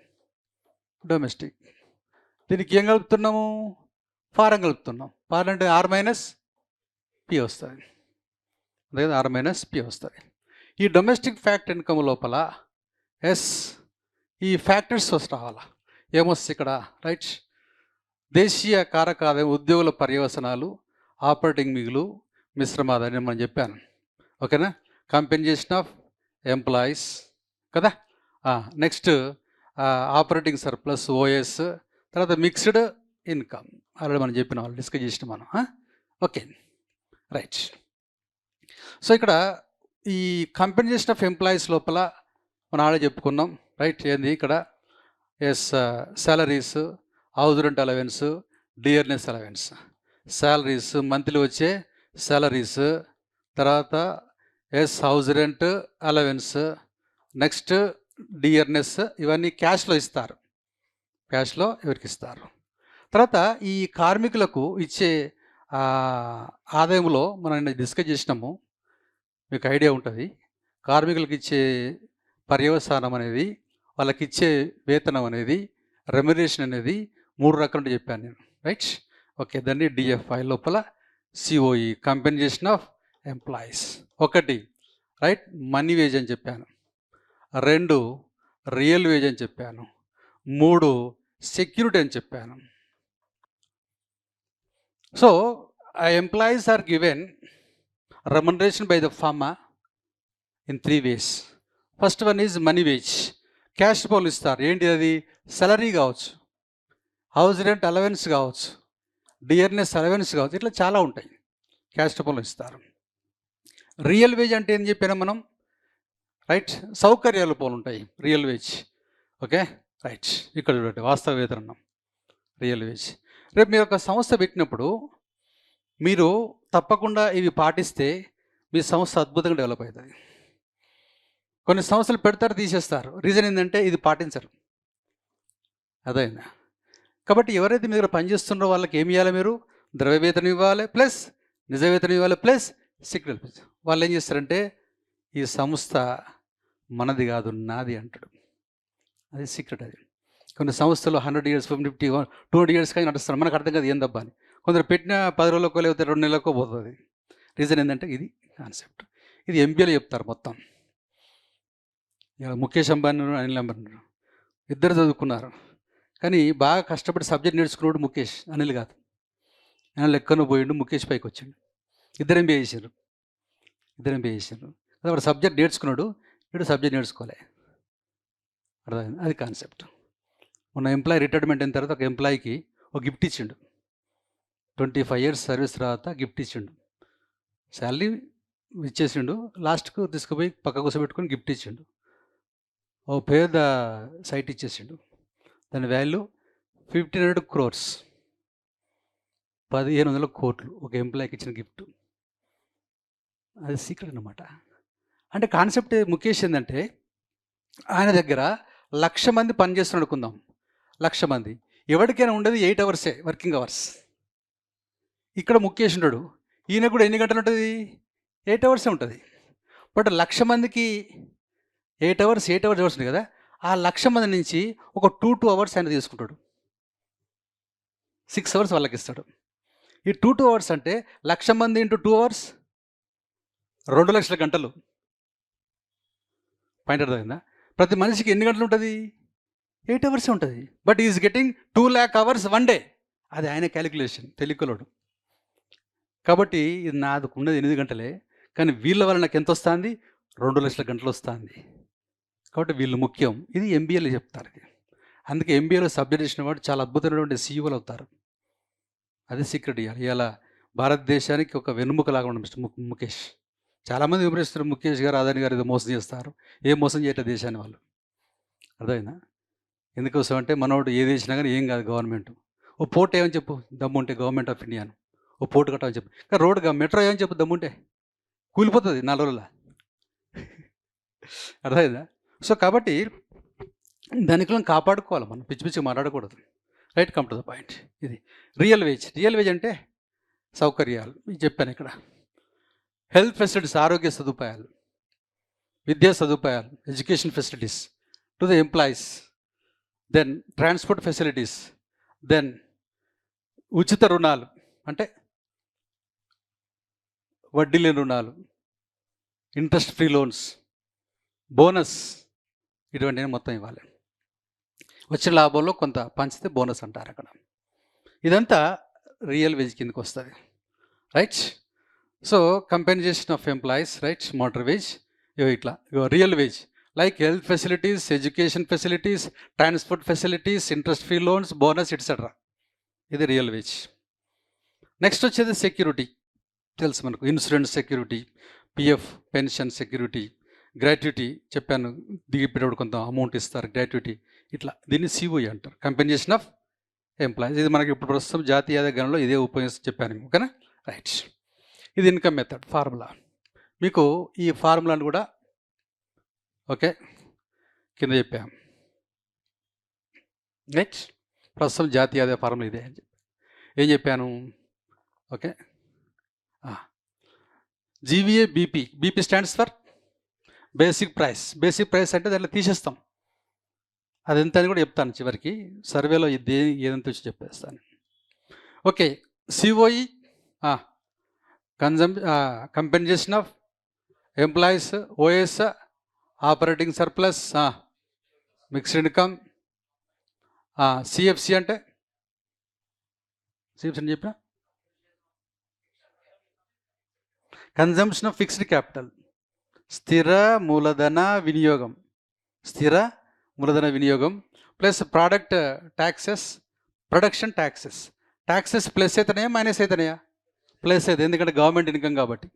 domestic. దీనికి ఏం కలుపుతున్నాము? Foreign కలుపుతున్నాం. Foreign అంటే R - P వస్తుంది, అదే ఆర్ మైనస్ పి వస్తుంది. ఈ డొమెస్టిక్ ఫ్యాక్ట్ ఇన్కమ్ లోపల ఎస్ ఈ ఫ్యాక్టర్స్ రావాలా, ఏమొస్తుంది ఇక్కడ, రైట్? దేశీయ కారక ఆదాయం, ఉద్యోగుల పర్యవసనాలు, ఆపరేటింగ్ మిగులు, మిశ్రమ ఆదాయం మనం చెప్పాను, ఓకేనా? కంపెన్సేషన్ ఆఫ్ ఎంప్లాయీస్ కదా, నెక్స్ట్ ఆపరేటింగ్ సర్ప్లస్ ఓఎస్, తర్వాత మిక్స్డ్ ఇన్కమ్ ఆల్రెడీ మనం చెప్పిన వాళ్ళు డిస్కస్ చేసిన మనం. Okay, right. సో ఇక్కడ ఈ కంపెన్సేషన్ ఆఫ్ ఎంప్లాయీస్ లోపల మనం ఆల్రెడీ చెప్పుకున్నాం, రైట్? ఏంది ఇక్కడ, yes salaries, house rent allowance, dearness allowance. Salaries monthly వచ్చే శాలరీస్, తర్వాత yes house rent allowance, next dearness, ఇవన్నీ క్యాష్లో ఇస్తారు, క్యాష్లో ఎవరికి ఇస్తారు. తర్వాత ఈ కార్మికులకు ఇచ్చే ఆదాయంలో మనం డిస్కస్ చేసినాము, మీకు ఐడియా ఉంటుంది. కార్మికులకు ఇచ్చే పర్యవసానం అనేది, వాళ్ళకి ఇచ్చే వేతనం అనేది, రెమ్యునరేషన్ అనేది 3 రకాలు చెప్పాను నేను, రైట్? ఓకే, దాన్ని డిఎఫ్ఐ లోపల COE compensation of employees. 1 right money wage అని చెప్పాను, 2 రియల్ వేజ్ అని చెప్పాను, 3 సెక్యూరిటీ అని చెప్పాను. So employees are given remuneration by the firm in 3 ways. First one is money wage, cash రూపంలో ఇస్తారు. ఏంటి అది? సాలరీ కావచ్చు, హౌస్ రెంట్ అలవెన్స్ కావచ్చు, డియర్నెస్ అలవెన్స్ కావచ్చు, ఇట్లా చాలా ఉంటాయి, క్యాష్ రూపంలో ఇస్తారు. రియల్ వేజ్ అంటే ఏం చెప్పాను మనం, రైట్? సౌకర్యాల రూపంలో ఉంటాయి రియల్ వేజ్, ఓకే, రైట్? ఇక్కడ చూడండి, వాస్తవ వేతనం రియల్ వేజ్. రేపు మీరు ఒక సంస్థ పెట్టినప్పుడు మీరు తప్పకుండా ఇవి పాటిస్తే మీ సంస్థ అద్భుతంగా డెవలప్ అవుతుంది. కొన్ని సంస్థలు పెడతారు, తీసేస్తారు. రీజన్ ఏంటంటే ఇది పాటించరు, అదైనా. కాబట్టి ఎవరైతే మీ దగ్గర పనిచేస్తున్నారో వాళ్ళకి ఏమి ఇవ్వాలి, మీరు ద్రవ్య వేతనం ఇవ్వాలి, ప్లస్ నిజ వేతనం ఇవ్వాలి, ప్లస్ సీక్రెట్. వాళ్ళు ఏం చేస్తారంటే ఈ సంస్థ మనది కాదు, నాది అంటాడు. అది సీక్రెట్. అది కొన్ని సంస్థలు 100 years 50 200 years కానీ నడుస్తారు, మనకు అర్థం కాదు ఏం దబ్బా అని. కొందరు పెట్టిన 10 రోజులకో లేకపోతే 2 నెలలకో పోతుంది. రీజన్ ఏంటంటే ఇది కాన్సెప్ట్. ఇది ఎంబీఏలో చెప్తారు మొత్తం. ముఖేష్ అంబానీ, అనిల్ అంబానీ ఇద్దరు చదువుకున్నారు, కానీ బాగా కష్టపడి సబ్జెక్ట్ నేర్చుకున్నాడు ముఖేష్, అనిల్ కాదు. అనిల్ ఎక్కడో పోయిండు, ముఖేష్ పైకి వచ్చిండు. ఇద్దరు ఎంబీఏ చేశారు. వాడు సబ్జెక్ట్ నేర్చుకున్నాడు, వీడు సబ్జెక్ట్ నేర్చుకోలే. అర్థమైంది? అది కాన్సెప్ట్. మొన్న ఎంప్లాయీ రిటైర్మెంట్ అయిన తర్వాత ఒక ఎంప్లాయీకి ఒక గిఫ్ట్ ఇచ్చిండు. 25 years సర్వీస్ తర్వాత గిఫ్ట్ ఇచ్చిండు. శాలరీ ఇచ్చేసిండు, లాస్ట్కు తీసుకుపోయి పక్క కూర్చోబెట్టుకొని గిఫ్ట్ ఇచ్చిండు. ఓ పేద సైట్ ఇచ్చేసిండు. దాని వాల్యూ 1500 crores, 1500 కోట్లు ఒక ఎంప్లాయీకి ఇచ్చిన గిఫ్ట్. అది సీక్రెట్ అనమాట. అంటే కాన్సెప్ట్ ముఖేష్ ఏంటంటే, ఆయన దగ్గర 1,00,000 మంది పనిచేస్తున్నారు అనుకుందాం, 1,00,000 మంది. ఎవరికైనా ఉండేది 8 hours వర్కింగ్ అవర్స్. ఇక్కడ ముఖేష్ ఉంటాడు, ఈయన కూడా ఎన్ని గంటలు ఉంటుంది? 8 hours ఉంటుంది. బట్ 1,00,000 మందికి 8 hours ఉంది కదా, ఆ 1,00,000 మంది నుంచి ఒక 2 hours ఆయన తీసుకుంటాడు, 6 hours వాళ్ళకి ఇస్తాడు. ఈ 2 hours అంటే 1,00,000 మంది ఇంటూ 2 hours 2,00,000 గంటలు. పాయింట్ అర్థమైందా? ప్రతి మనిషికి ఎన్ని గంటలు ఉంటుంది? 8 hours ఉంటుంది. But is getting 2 lakh hours one day. అది ఆయన క్యాలిక్యులేషన్, తెలియకలోడు. కాబట్టి ఇది నాది ఉన్నది 8 గంటలే, కానీ వీళ్ళ వల్ల నాకు ఎంత వస్తుంది? 2,00,000 గంటలు వస్తుంది. కాబట్టి వీళ్ళు ముఖ్యం. ఇది ఎంబీఏలో చెప్తారు. ఇది అందుకే ఎంబీఏలో సబ్జెక్ట్ చేసిన వాడు చాలా అద్భుతమైనటువంటి సీఈఓలు అవుతారు. అది సీక్రెట్. ఇవాళ భారతదేశానికి ఒక వెన్నుముకలాగా ఉన్న మిస్టర్ ముఖేష్. చాలామంది విమర్శిస్తారు, ముఖేష్ గారు, అదాని గారు ఏదో మోసం చేస్తారు. ఏం మోసం చేయట్లేదు దేశాన్ని వాళ్ళు. అర్థమైందా? ఎందుకోసం అంటే మనోడు ఏది చేసినా కానీ ఏం కాదు గవర్నమెంట్. ఓ పోర్ట్ ఏమని చెప్పు దమ్ముంటే, గవర్నమెంట్ ఆఫ్ ఇండియాను ఓ పోర్టు కట్టమని చెప్పు. కానీ రోడ్డుగా మెట్రో ఏమని చెప్పు దమ్ముంటే, కూలిపోతుంది 4 రోజుల. అర్థమైందా? సో కాబట్టి దానికి కాపాడుకోవాలి మనం, పిచ్చి పిచ్చి మాట్లాడకూడదు. Right, come to the point. ఇది రియల్ వేజ్ అంటే సౌకర్యాలు చెప్పాను ఇక్కడ. హెల్త్ ఫెసిలిటీస్, ఆరోగ్య సదుపాయాలు, విద్యా సదుపాయాలు, education facilities to the employees. Then transport facilities, then ఉచిత రుణాలు. అంటే వడ్డీ లేని రుణాలు, ఇంట్రెస్ట్ ఫ్రీ లోన్స్, బోనస్, ఇటువంటివి మొత్తం ఇవ్వాలి. వచ్చిన లాభంలో కొంత పంచితే బోనస్ అంటారు అక్కడ. ఇదంతా రియల్ వేజ్ కిందకి వస్తుంది, right. So compensation of employees, right, motor wage, ఇట్లా real wage like health facilities, education facilities, transport facilities, interest free loans, bonus etcetera. ఇది రియల్ వేజ్. నెక్స్ట్ వచ్చేది సెక్యూరిటీ, తెలుసు మనకు, insurance security, PF pension security, gratuity చెప్పాను, దిగిపోయేటప్పుడు కొంత amount ఇస్తారు gratuity, ఇట్లా దీన్ని సిఓఈ అంటారు, కంపెన్సేషన్ ఆఫ్ ఎంప్లాయీస్. ఇది మనకి ఇప్పుడు ప్రస్తుతం జాతీయ ఆదాయ గణనలో ఇదే ఉపయోగిస్తూ చెప్పాను, ఓకేనా, రైట్. ఇది ఇన్కమ్ మెథడ్ ఫార్ములా. మీకు ఈ ఫార్ములాను కూడా ఓకే కింద చెప్పాము, రైట్. ప్రస్తుతం జాతీయ ఆదాయ ఫార్ములా ఇదే ఏం చెప్పాను, okay. GVA BP, BP stands for basic price. Basic price అంటే దాంట్లో తీసేస్తాం, అది ఎంత అని కూడా చెప్తాను చివరికి, సర్వేలో ఇది ఏదంత వచ్చి చెప్పేస్తాను, okay. COE compensation of employees, OS operating surplus, mixed income, CFC అంటే సిఎఫ్సి అని చెప్పిన కన్జంప్షన్ ఆఫ్ ఫిక్స్డ్ క్యాపిటల్, స్థిర మూలధన వినియోగం, స్థిర మూలధన వినియోగం plus product taxes, production taxes. Taxes plus అవుతున్నాయా మైనస్ అవుతున్నాయా? ప్లస్ అవుతుంది, ఎందుకంటే గవర్నమెంట్ ఇన్కమ్ కాబట్టి.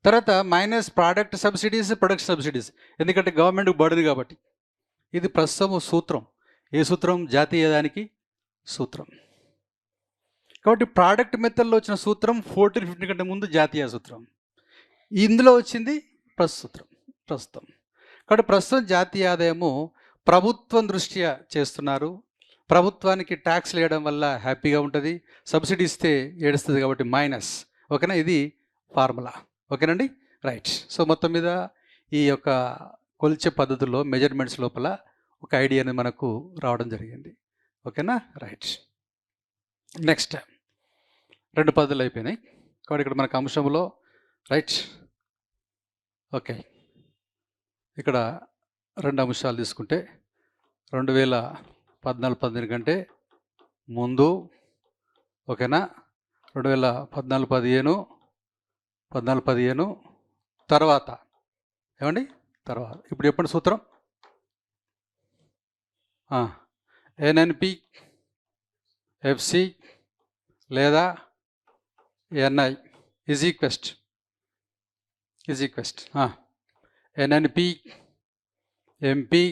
తర్వాత minus product subsidies, production subsidies, ఎందుకంటే గవర్నమెంట్ బర్డెన్ కాబట్టి. ఇది ప్రస్తుతం సూత్రం. ఏ సూత్రం? జాతీయ దానికి సూత్రం. కాబట్టి ప్రోడక్ట్ మెథడ్లో వచ్చిన సూత్రం 14-15 కంటే ముందు జాతీయ సూత్రం, ఇందులో వచ్చింది ప్రస్తుతం. కాబట్టి ప్రస్తుతం జాతీయ ఆదాయము ప్రభుత్వం దృష్ట్యా చేస్తున్నారు. ప్రభుత్వానికి ట్యాక్స్ వేయడం వల్ల హ్యాపీగా ఉంటుంది, సబ్సిడీ ఇస్తే ఏడుస్తుంది కాబట్టి మైనస్, ఓకేనా. ఇది ఫార్ములా, ఓకేనండి, రైట్. సో మొత్తం మీద ఈ యొక్క కొలిచే పద్ధతుల్లో మెజర్మెంట్స్ లోపల ఒక ఐడియా అనేది మనకు రావడం జరిగింది, ఓకేనా, రైట్. నెక్స్ట్ 2 పద్ధతులు అయిపోయినాయి. కాబట్టి ఇక్కడ మనకు అంశంలో రైట్, ఓకే, ఇక్కడ 2 అంశాలు తీసుకుంటే 2014-15 కంటే ముందు, ఓకేనా, 2014-15 తర్వాత, ఏమండి తర్వాత. ఇప్పుడు చెప్పండి సూత్రం. ఎన్ఎన్పి, ఎఫ్సి లేదా ఎన్ఐ ఈజ్ ఈక్వెస్ట్ NNP MP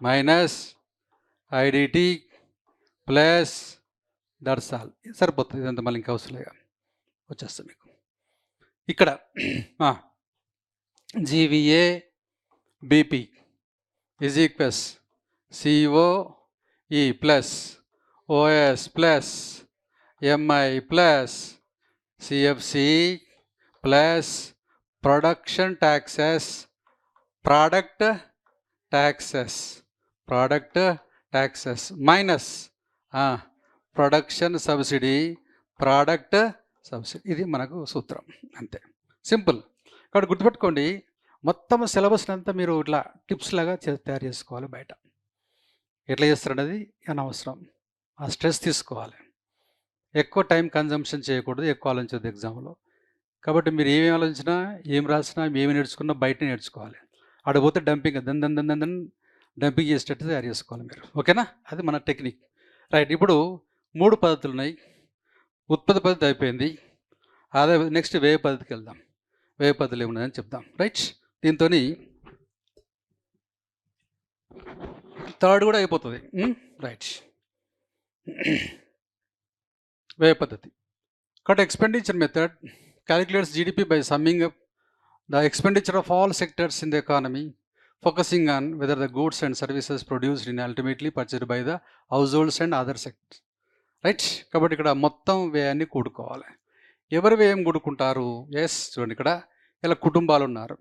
minus IDT plus that's all. సరిపోతుంది, ఇదంతా మళ్ళీ ఇంకా అవసరం లేదు, వచ్చేస్తుంది మీకు. ఇక్కడ GVA BP is equals COE plus OS plus MI plus CFC plus production taxes, product taxes minus production subsidy, product subsidy. ఇది మనకు సూత్రం, అంతే, సింపుల్. కాబట్టి గుర్తుపెట్టుకోండి, మొత్తం సిలబస్ అంతా మీరు ఇట్లా టిప్స్ లాగా తయారు చేసుకోవాలి. బయట ఎట్లా చేస్తారనేది అనవసరం, ఆ స్ట్రెస్ తీసుకోవాలి. ఎక్కువ టైం కన్జంప్షన్ చేయకూడదు, ఎక్కువ ఆలోచించదు ఎగ్జామ్లో. కాబట్టి మీరు ఏమేమి ఆలోచించినా, ఏం రాసినా, ఏమి నేర్చుకున్నా బయట నేర్చుకోవాలి. ఆడపోతే డంపింగ్ డంపింగ్ చేసేటట్టు తయారు చేసుకోవాలి మీరు, ఓకేనా. అది మన టెక్నిక్, రైట్. ఇప్పుడు 3 పద్ధతులు ఉన్నాయి. ఉత్పత్తి పద్ధతి అయిపోయింది, అదే నెక్స్ట్ వ్యయ పద్ధతికి వెళ్దాం. వ్యయ పద్ధతులు ఏమున్నాయని చెప్దాం, రైట్. దీంతో 3rd కూడా అయిపోతుంది, రైట్. వ్యయ పద్ధతి. కాబట్టి expenditure method calculates GDP by summing up the expenditure of all sectors in the economy, focusing on whether the goods and services produced in ultimately purchased by the households and other sectors, right. కాబట్టి ఇక్కడ మొత్తం వ్యయాన్ని కూడుకోవాలి. ఎవరు వ్యయం కూడుకుంటారు? Yes, చూడండి, ఇక్కడ ఇలా కుటుంబాలు ఉన్నారు,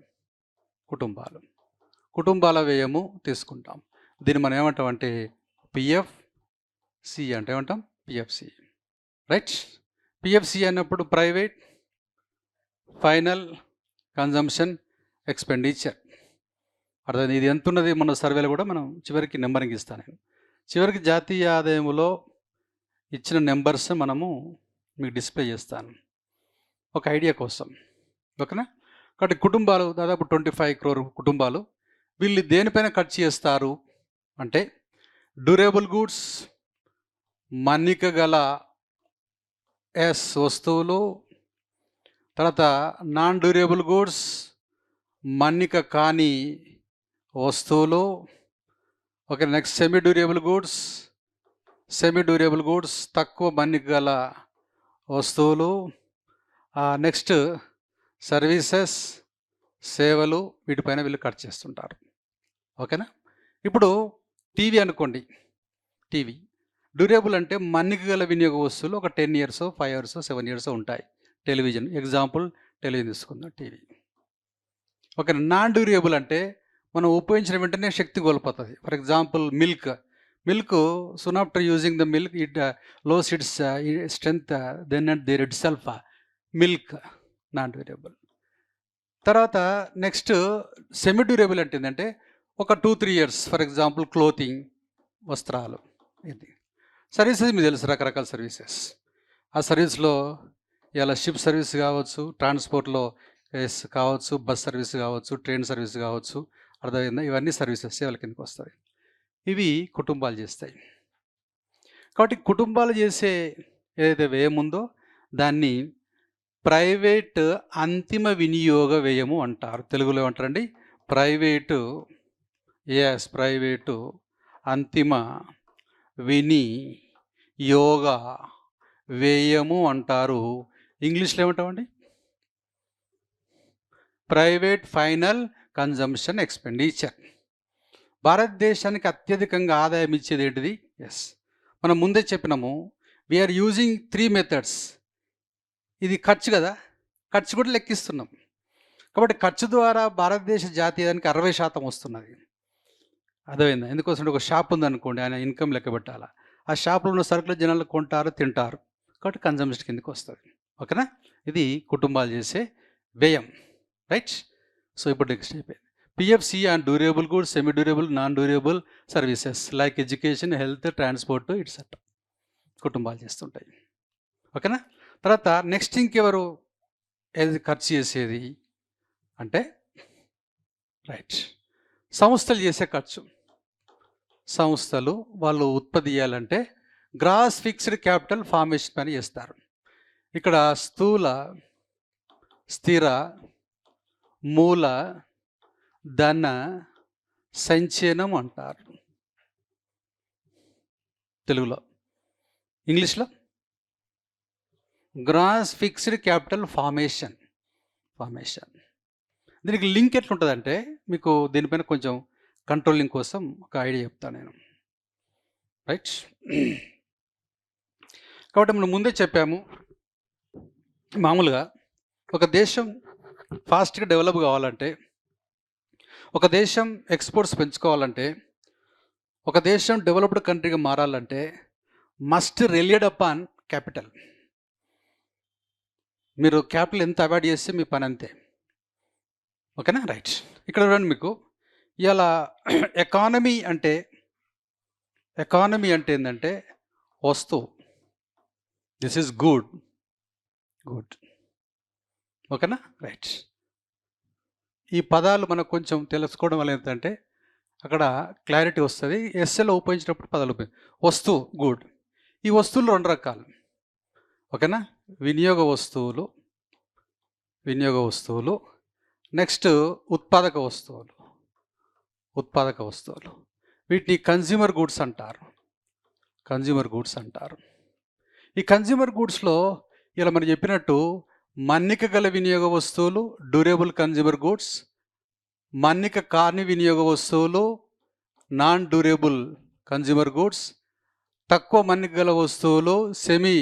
కుటుంబాల వ్యయము తీసుకుంటాం. దీన్ని మనం ఏమంటాం అంటే పిఎఫ్సి అంటే ఏమంటాం, పిఎఫ్సి, రైట్. పిఎఫ్సి అన్నప్పుడు ప్రైవేట్ ఫైనల్ కన్జంప్షన్ ఎక్స్పెండిచర్. అర్థం, ఇది ఎంత ఉన్నది మన సర్వేలో కూడా మనం చివరికి నెంబరింగ్ ఇస్తాను నేను. చివరికి జాతీయ ఆదాయంలో ఇచ్చిన నెంబర్స్ మనము మీకు డిస్ప్లే చేస్తాను ఒక ఐడియా కోసం, ఓకేనా. కాబట్టి కుటుంబాలు దాదాపు 25 crore కుటుంబాలు, వీళ్ళు దేనిపైన ఖర్చు చేస్తారు అంటే డ్యూరబుల్ గూడ్స్, మన్నిక గల వస్తువులు, తర్వాత నాన్ డ్యూరబుల్ గూడ్స్, మన్నిక కాని వస్తువులు, okay. Next semi durable goods తక్కువ మన్నిక గల వస్తువులు, నెక్స్ట్ సర్వీసెస్, సేవలు, వీటిపైన వీళ్ళు ఖర్చు చేస్తుంటారు, ఓకేనా. ఇప్పుడు టీవీ అనుకోండి, టీవీ డ్యూరబుల్ అంటే మన్నిక గల వినియోగ వస్తువులు ఒక 10 years, 5 years, 7 years ఉంటాయి. టెలివిజన్ ఎగ్జాంపుల్, టెలివిజన్ తీసుకుందాం, టీవీ, ఓకే. నాన్ డ్యూరబుల్ అంటే మనం ఉపయోగించిన వెంటనే శక్తి కోల్పోతుంది. For example milk soon after using the milk it lose its strength then and there itself, milk non durable. తర్వాత నెక్స్ట్ సెమీ డ్యూరబుల్ అంటే ఏంటంటే ఒక 2-3 years, ఫర్ ఎగ్జాంపుల్ క్లోతింగ్, వస్త్రాలు. ఇది సర్వీసెస్ మీకు తెలుసు, రకరకాల సర్వీసెస్. ఆ సర్వీస్లో ఇలా షిప్ సర్వీస్ కావచ్చు, ట్రాన్స్పోర్ట్లో కావచ్చు, బస్ సర్వీస్ కావచ్చు, ట్రైన్ సర్వీస్ కావచ్చు, అర్థమైందా. ఇవన్నీ సర్వీసెస్ సేవల కిందకి వస్తాయి. ఇవి కుటుంబాలు చేస్తాయి. కాబట్టి కుటుంబాలు చేసే ఏదైతే వ్యయం ఉందో దాన్ని ప్రైవేట్ అంతిమ వినియోగ వ్యయము అంటారు. తెలుగులో ఏమంటారండి? ప్రైవేటు అంతిమ వినియోగ వ్యయము అంటారు. ఇంగ్లీష్లో ఏమంటామండి? Private final consumption expenditure. భారతదేశానికి అత్యధికంగా ఆదాయం ఇచ్చేది ఏంటిది? ఎస్, మనం ముందే చెప్పినాము, వీఆర్ యూజింగ్ 3 methods. ఇది ఖర్చు కదా, ఖర్చు కూడా లెక్కిస్తున్నాం. కాబట్టి ఖర్చు ద్వారా భారతదేశ జాతీయానికి 60% వస్తున్నది. అర్థమైందా? ఎందుకోసం ఒక షాప్ ఉందనుకోండి, ఆయన ఇన్కమ్ లెక్క పెట్టాలా, ఆ షాప్లో ఉన్న సరుకులు జనాలు కొంటారు, తింటారు, కాబట్టి కన్జంప్షన్ కిందకి వస్తుంది, ఓకేనా. ఇది కుటుంబాలు చేసే వ్యయం, రైట్. సో ఇప్పుడు నెక్స్ట్ అయిపోయింది PFC and durable goods, semi durable, non durable services like education, health, transport, ఇట్సెట్రా కుటుంబాలు చేస్తుంటాయి, ఓకేనా. తర్వాత నెక్స్ట్ ఇంకెవరు ఏది ఖర్చు చేసేది అంటే రైట్ సంస్థలు చేసే ఖర్చు. సంస్థలు వాళ్ళు ఉత్పత్తి చేయాలంటే గ్రాస్ ఫిక్స్డ్ క్యాపిటల్ ఫార్మేషన్ పని చేస్తారు. ఇక్కడ స్థూల, స్థిర, మూల ధన సంచయనం అంటారు తెలుగులో. ఇంగ్లీష్లో గ్రాస్ ఫిక్స్డ్ క్యాపిటల్ ఫార్మేషన్. దీనికి లింక్ ఎట్లుంటుందంటే మీకు దీనిపైన కొంచెం కంట్రోలింగ్ కోసం ఒక ఐడియా చెప్తాను నేను, రైట్. కాబట్టి మనం ముందే చెప్పాము, మామూలుగా ఒక దేశం ఫాస్ట్గా డెవలప్ కావాలంటే, ఒక దేశం ఎక్స్పోర్ట్స్ పెంచుకోవాలంటే, ఒక దేశం డెవలప్డ్ కంట్రీగా మారాలంటే మస్ట్ రిలేడ్ అపాన్ క్యాపిటల్. మీరు క్యాపిటల్ ఎంత అవాయిడ్ చేస్తే మీ పని అంతే, ఓకేనా, రైట్. ఇక్కడ చూడండి, మీకు ఇలా ఎకానమీ అంటే ఏంటంటే వస్తువు, దిస్ ఈజ్ గుడ్, ఓకేనా, రైట్. ఈ పదాలు మనకు కొంచెం తెలుసుకోవడం వల్ల ఏంటంటే అక్కడ క్లారిటీ వస్తుంది. ఎస్ఎల్లో ఉపయోగించినప్పుడు పదాలు వస్తువు, గుడ్. ఈ వస్తువులు 2 రకాలు, ఓకేనా. వినియోగ వస్తువులు, నెక్స్ట్ ఉత్పాదక వస్తువులు. వీటిని కన్జ్యూమర్ గూడ్స్ అంటారు. ఈ కన్జ్యూమర్ గూడ్స్లో ఇలా మనం చెప్పినట్టు మన్నిక గల వినియోగ వస్తువులు డ్యూరబుల్ కన్జ్యూమర్ గూడ్స్, మన్నిక కాని వినియోగ వస్తువులు నాన్ డ్యూరబుల్ కన్జ్యూమర్ గూడ్స్, తక్కువ మన్నిక గల వస్తువులు semi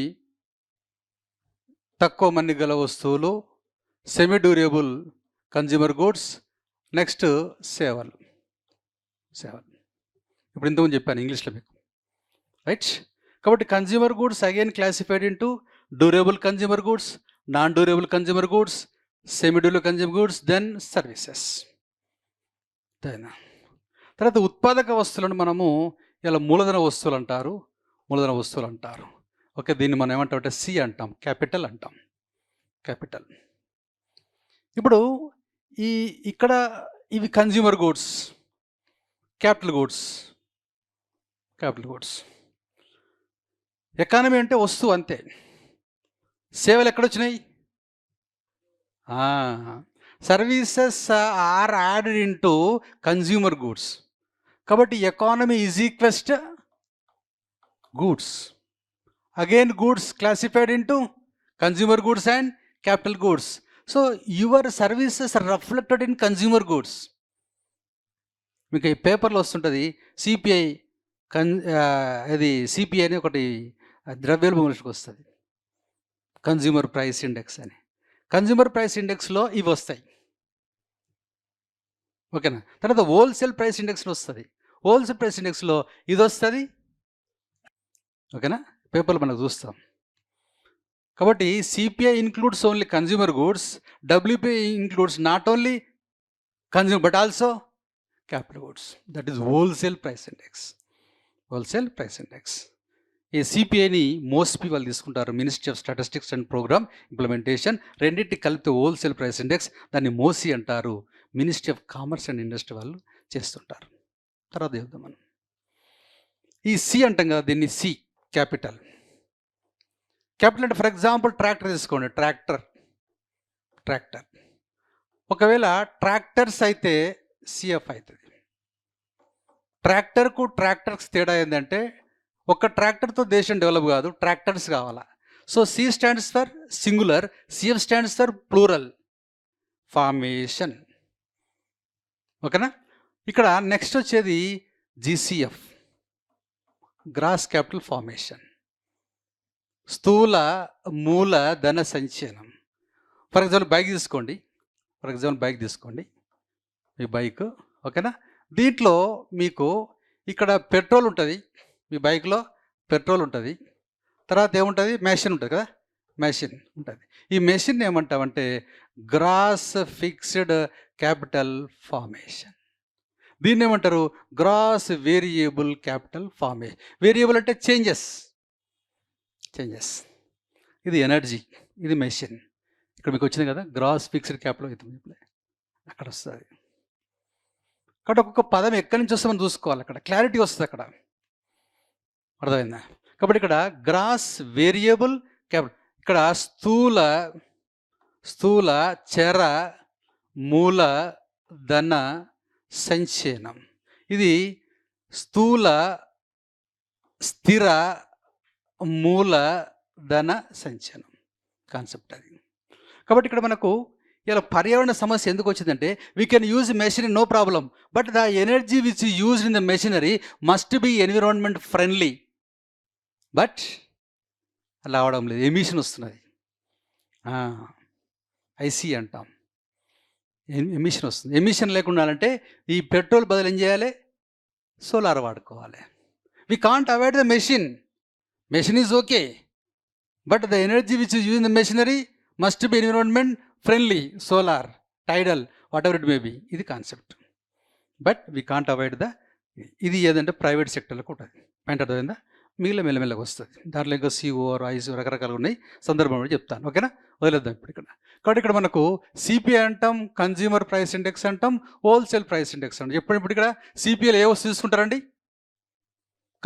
durable consumer goods, next సేవలు. ఇప్పుడు ఇంతకుముందు చెప్పాను ఇంగ్లీష్లో మీకు, రైట్. కాబట్టి consumer goods again classified into durable consumer goods, non durable consumer goods, semi durable consumer goods, then services. తర్వాత ఉత్పాదక వస్తువులను మనము ఇలా మూలధన వస్తువులు అంటారు. ఓకే, దీన్ని మనం ఏమంటామంటే సి అంటాం, క్యాపిటల్ అంటాం, క్యాపిటల్. ఇప్పుడు ఇక్కడ ఇవి consumer goods, capital goods. Economy అంటే వస్తువు అంతే. సేవలు ఎక్కడొచ్చినాయి? Services are added into consumer goods. కాబట్టి economy is equals to goods. Again goods classified into consumer goods and capital goods. So your services are reflected in consumer goods. మీకు ఈ పేపర్లో వస్తుంటుంది సిపిఐ ఇది సిపిఐ అని ఒకటి ద్రవ్యోల్బణానికి వస్తుంది, కన్జ్యూమర్ ప్రైస్ ఇండెక్స్ అని. కన్జ్యూమర్ ప్రైస్ ఇండెక్స్లో ఇవి వస్తాయి, ఓకేనా. తర్వాత హోల్సేల్ ప్రైస్ ఇండెక్స్లో వస్తుంది, హోల్సేల్ ప్రైస్ ఇండెక్స్లో ఇది వస్తుంది, ఓకేనా. పేపర్లు మనకు చూస్తాం. కాబట్టి CPI includes only consumer goods, WPI includes not only consumer but also capital goods. That is wholesale price index. ఈ సిపిఐని మోస్పీ వాళ్ళు తీసుకుంటారు, ministry of statistics and programme implementation. రెండింటికి కలిపితే హోల్సేల్ ప్రైస్ ఇండెక్స్, దాన్ని మోసీ అంటారు. Ministry of commerce and industry వాళ్ళు చేస్తుంటారు. తర్వాత చూద్దాం మనం. ఈ సి అంటాం కదా, దీన్ని సి క్యాపిటల్. అంటే ఫర్ ఎగ్జాంపుల్ ట్రాక్టర్ తీసుకోండి, ట్రాక్టర్. ఒకవేళ ట్రాక్టర్స్ అయితే సిఎఫ్ అవుతుంది. ట్రాక్టర్స్ తేడా ఏంటంటే ఒక ట్రాక్టర్తో దేశం డెవలప్ కాదు, ట్రాక్టర్స్ కావాలా. So C stands for singular, CF stands for plural, formation, ఓకేనా. ఇక్కడ నెక్స్ట్ వచ్చేది జిసిఎఫ్, గ్రాస్ క్యాపిటల్ ఫార్మేషన్, స్థూల మూలధన సంచయనం. ఫర్ ఎగ్జాంపుల్ బైక్ తీసుకోండి, మీ బైక్, ఓకేనా. దీంట్లో మీకు ఇక్కడ పెట్రోల్ ఉంటుంది, మీ బైక్లో పెట్రోల్ ఉంటుంది. తర్వాత ఏముంటుంది? మెషిన్ ఉంటుంది కదా, మెషిన్ ఉంటుంది. ఈ మెషిన్ ఏమంటామంటే గ్రాస్ ఫిక్స్డ్ క్యాపిటల్ ఫార్మేషన్. దీన్ని ఏమంటారు? Gross variable capital formation. Variable అంటే చేంజెస్. ఇది ఎనర్జీ, ఇది మెషిన్. ఇక్కడ మీకు వచ్చింది కదా గ్రాస్ ఫిక్స్డ్ క్యాపిటల్, అవుతుంది అక్కడ వస్తుంది. కాబట్టి ఒక్కొక్క పదం ఎక్కడి నుంచి వస్తే మనం చూసుకోవాలి, అక్కడ క్లారిటీ వస్తుంది, అక్కడ అర్థమైందా. కాబట్టి ఇక్కడ గ్రాస్ వేరియబుల్ క్యాపిటల్, ఇక్కడ స్థూల చర మూలధన సంచయనం. ఇది స్థూల స్థిర మూలధన సంచయనం కాన్సెప్ట్ అది. కాబట్టి ఇక్కడ మనకు ఇలా పర్యావరణ సమస్య ఎందుకు వచ్చిందంటే we can use machinery no problem, but the energy which used in the machinery must be environment friendly. But అలా అవడం లేదు, ఎమిషన్ వస్తున్నది, ఐసీ అంటాం, ఎమిషన్ వస్తుంది. ఎమిషన్ లేకుండా అంటే ఈ పెట్రోల్ బదులు ఏం చేయాలి? సోలార్ వాడుకోవాలి. We can't avoid the machine is okay, but the energy which use in the machinery must be environment friendly, solar, tidal, whatever it may be. ఇది concept. But we can't avoid ఇది ఏదంటే private సెక్టర్లకు ఉంటుంది. Point అర్థమైందా? మెల్లమెల్లగా వస్తుంది. దాంట్లో ఇంకా CO, ఐసో రకరకాలు ఉన్నాయి, సందర్భం కూడా చెప్తాను, ఓకేనా. వదిలేద్దాం ఇప్పుడు ఇక్కడ. కాబట్టి ఇక్కడ మనకు సిపిఐ అంటాం, కన్జ్యూమర్ ప్రైస్ ఇండెక్స్ అంటాం, హోల్సేల్ ప్రైస్ ఇండెక్స్ అంటాం. ఇప్పుడు ఇక్కడ సిపిఐలో ఏ వస్తువు తీసుకుంటారండి?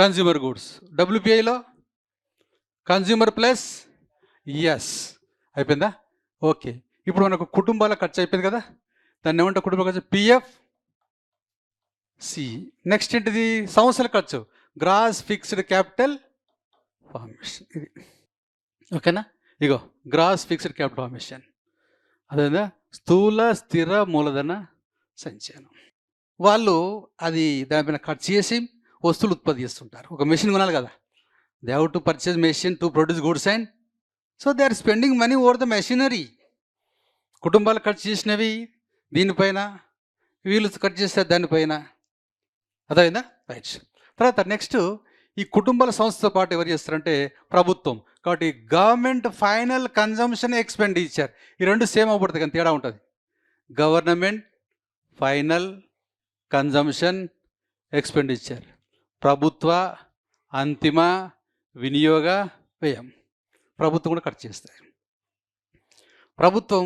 Consumer goods. డబ్ల్యూపిఐలో కన్జ్యూమర్ ప్లస్ ఎస్. అయిపోయిందా? ఓకే. ఇప్పుడు మనకు కుటుంబాల ఖర్చు అయిపోయింది కదా, దాన్ని ఏమంటే కుటుంబ ఖర్చు పిఎఫ్ సి. నెక్స్ట్ ఏంటిది? సంవత్సరాల ఖర్చు, గ్రాస్ ఫిక్స్డ్ క్యాపిటల్ ఫార్మేషన్. ఇది ఓకేనా. ఇగో గ్రాస్ ఫిక్స్డ్ క్యాపిటల్ ఫార్మేషన్, అదేవిధంగా స్థూల స్థిర మూలధన సంచయనం. వాళ్ళు అది దానిపైన ఖర్చు చేసి వస్తువులు ఉత్పత్తి చేస్తుంటారు. ఒక మెషిన్ కొనాలి కదా, they have to purchase machine to produce goods and so they are spending money over the machinery. కుటుంబాలు ఖర్చు చేసినవి దీనిపైన, వీళ్ళు ఖర్చు చేస్తారు దానిపైన, అదైందా? రైట్. తర్వాత నెక్స్ట్ ఈ కుటుంబాల సంస్థతో పాటు ఎవరు చేస్తారంటే ప్రభుత్వం. కాబట్టి గవర్నమెంట్ ఫైనల్ కన్జంప్షన్ ఎక్స్పెండిచర్ ఈ రెండు సేమ్ అవ్వబడుతుంది, కానీ తేడా ఉంటుంది. గవర్నమెంట్ ఫైనల్ కన్జంప్షన్ ఎక్స్పెండిచర్, ప్రభుత్వ అంతిమ వినియోగ వ్యయం. ప్రభుత్వం కూడా ఖర్చు చేస్తాయి. ప్రభుత్వం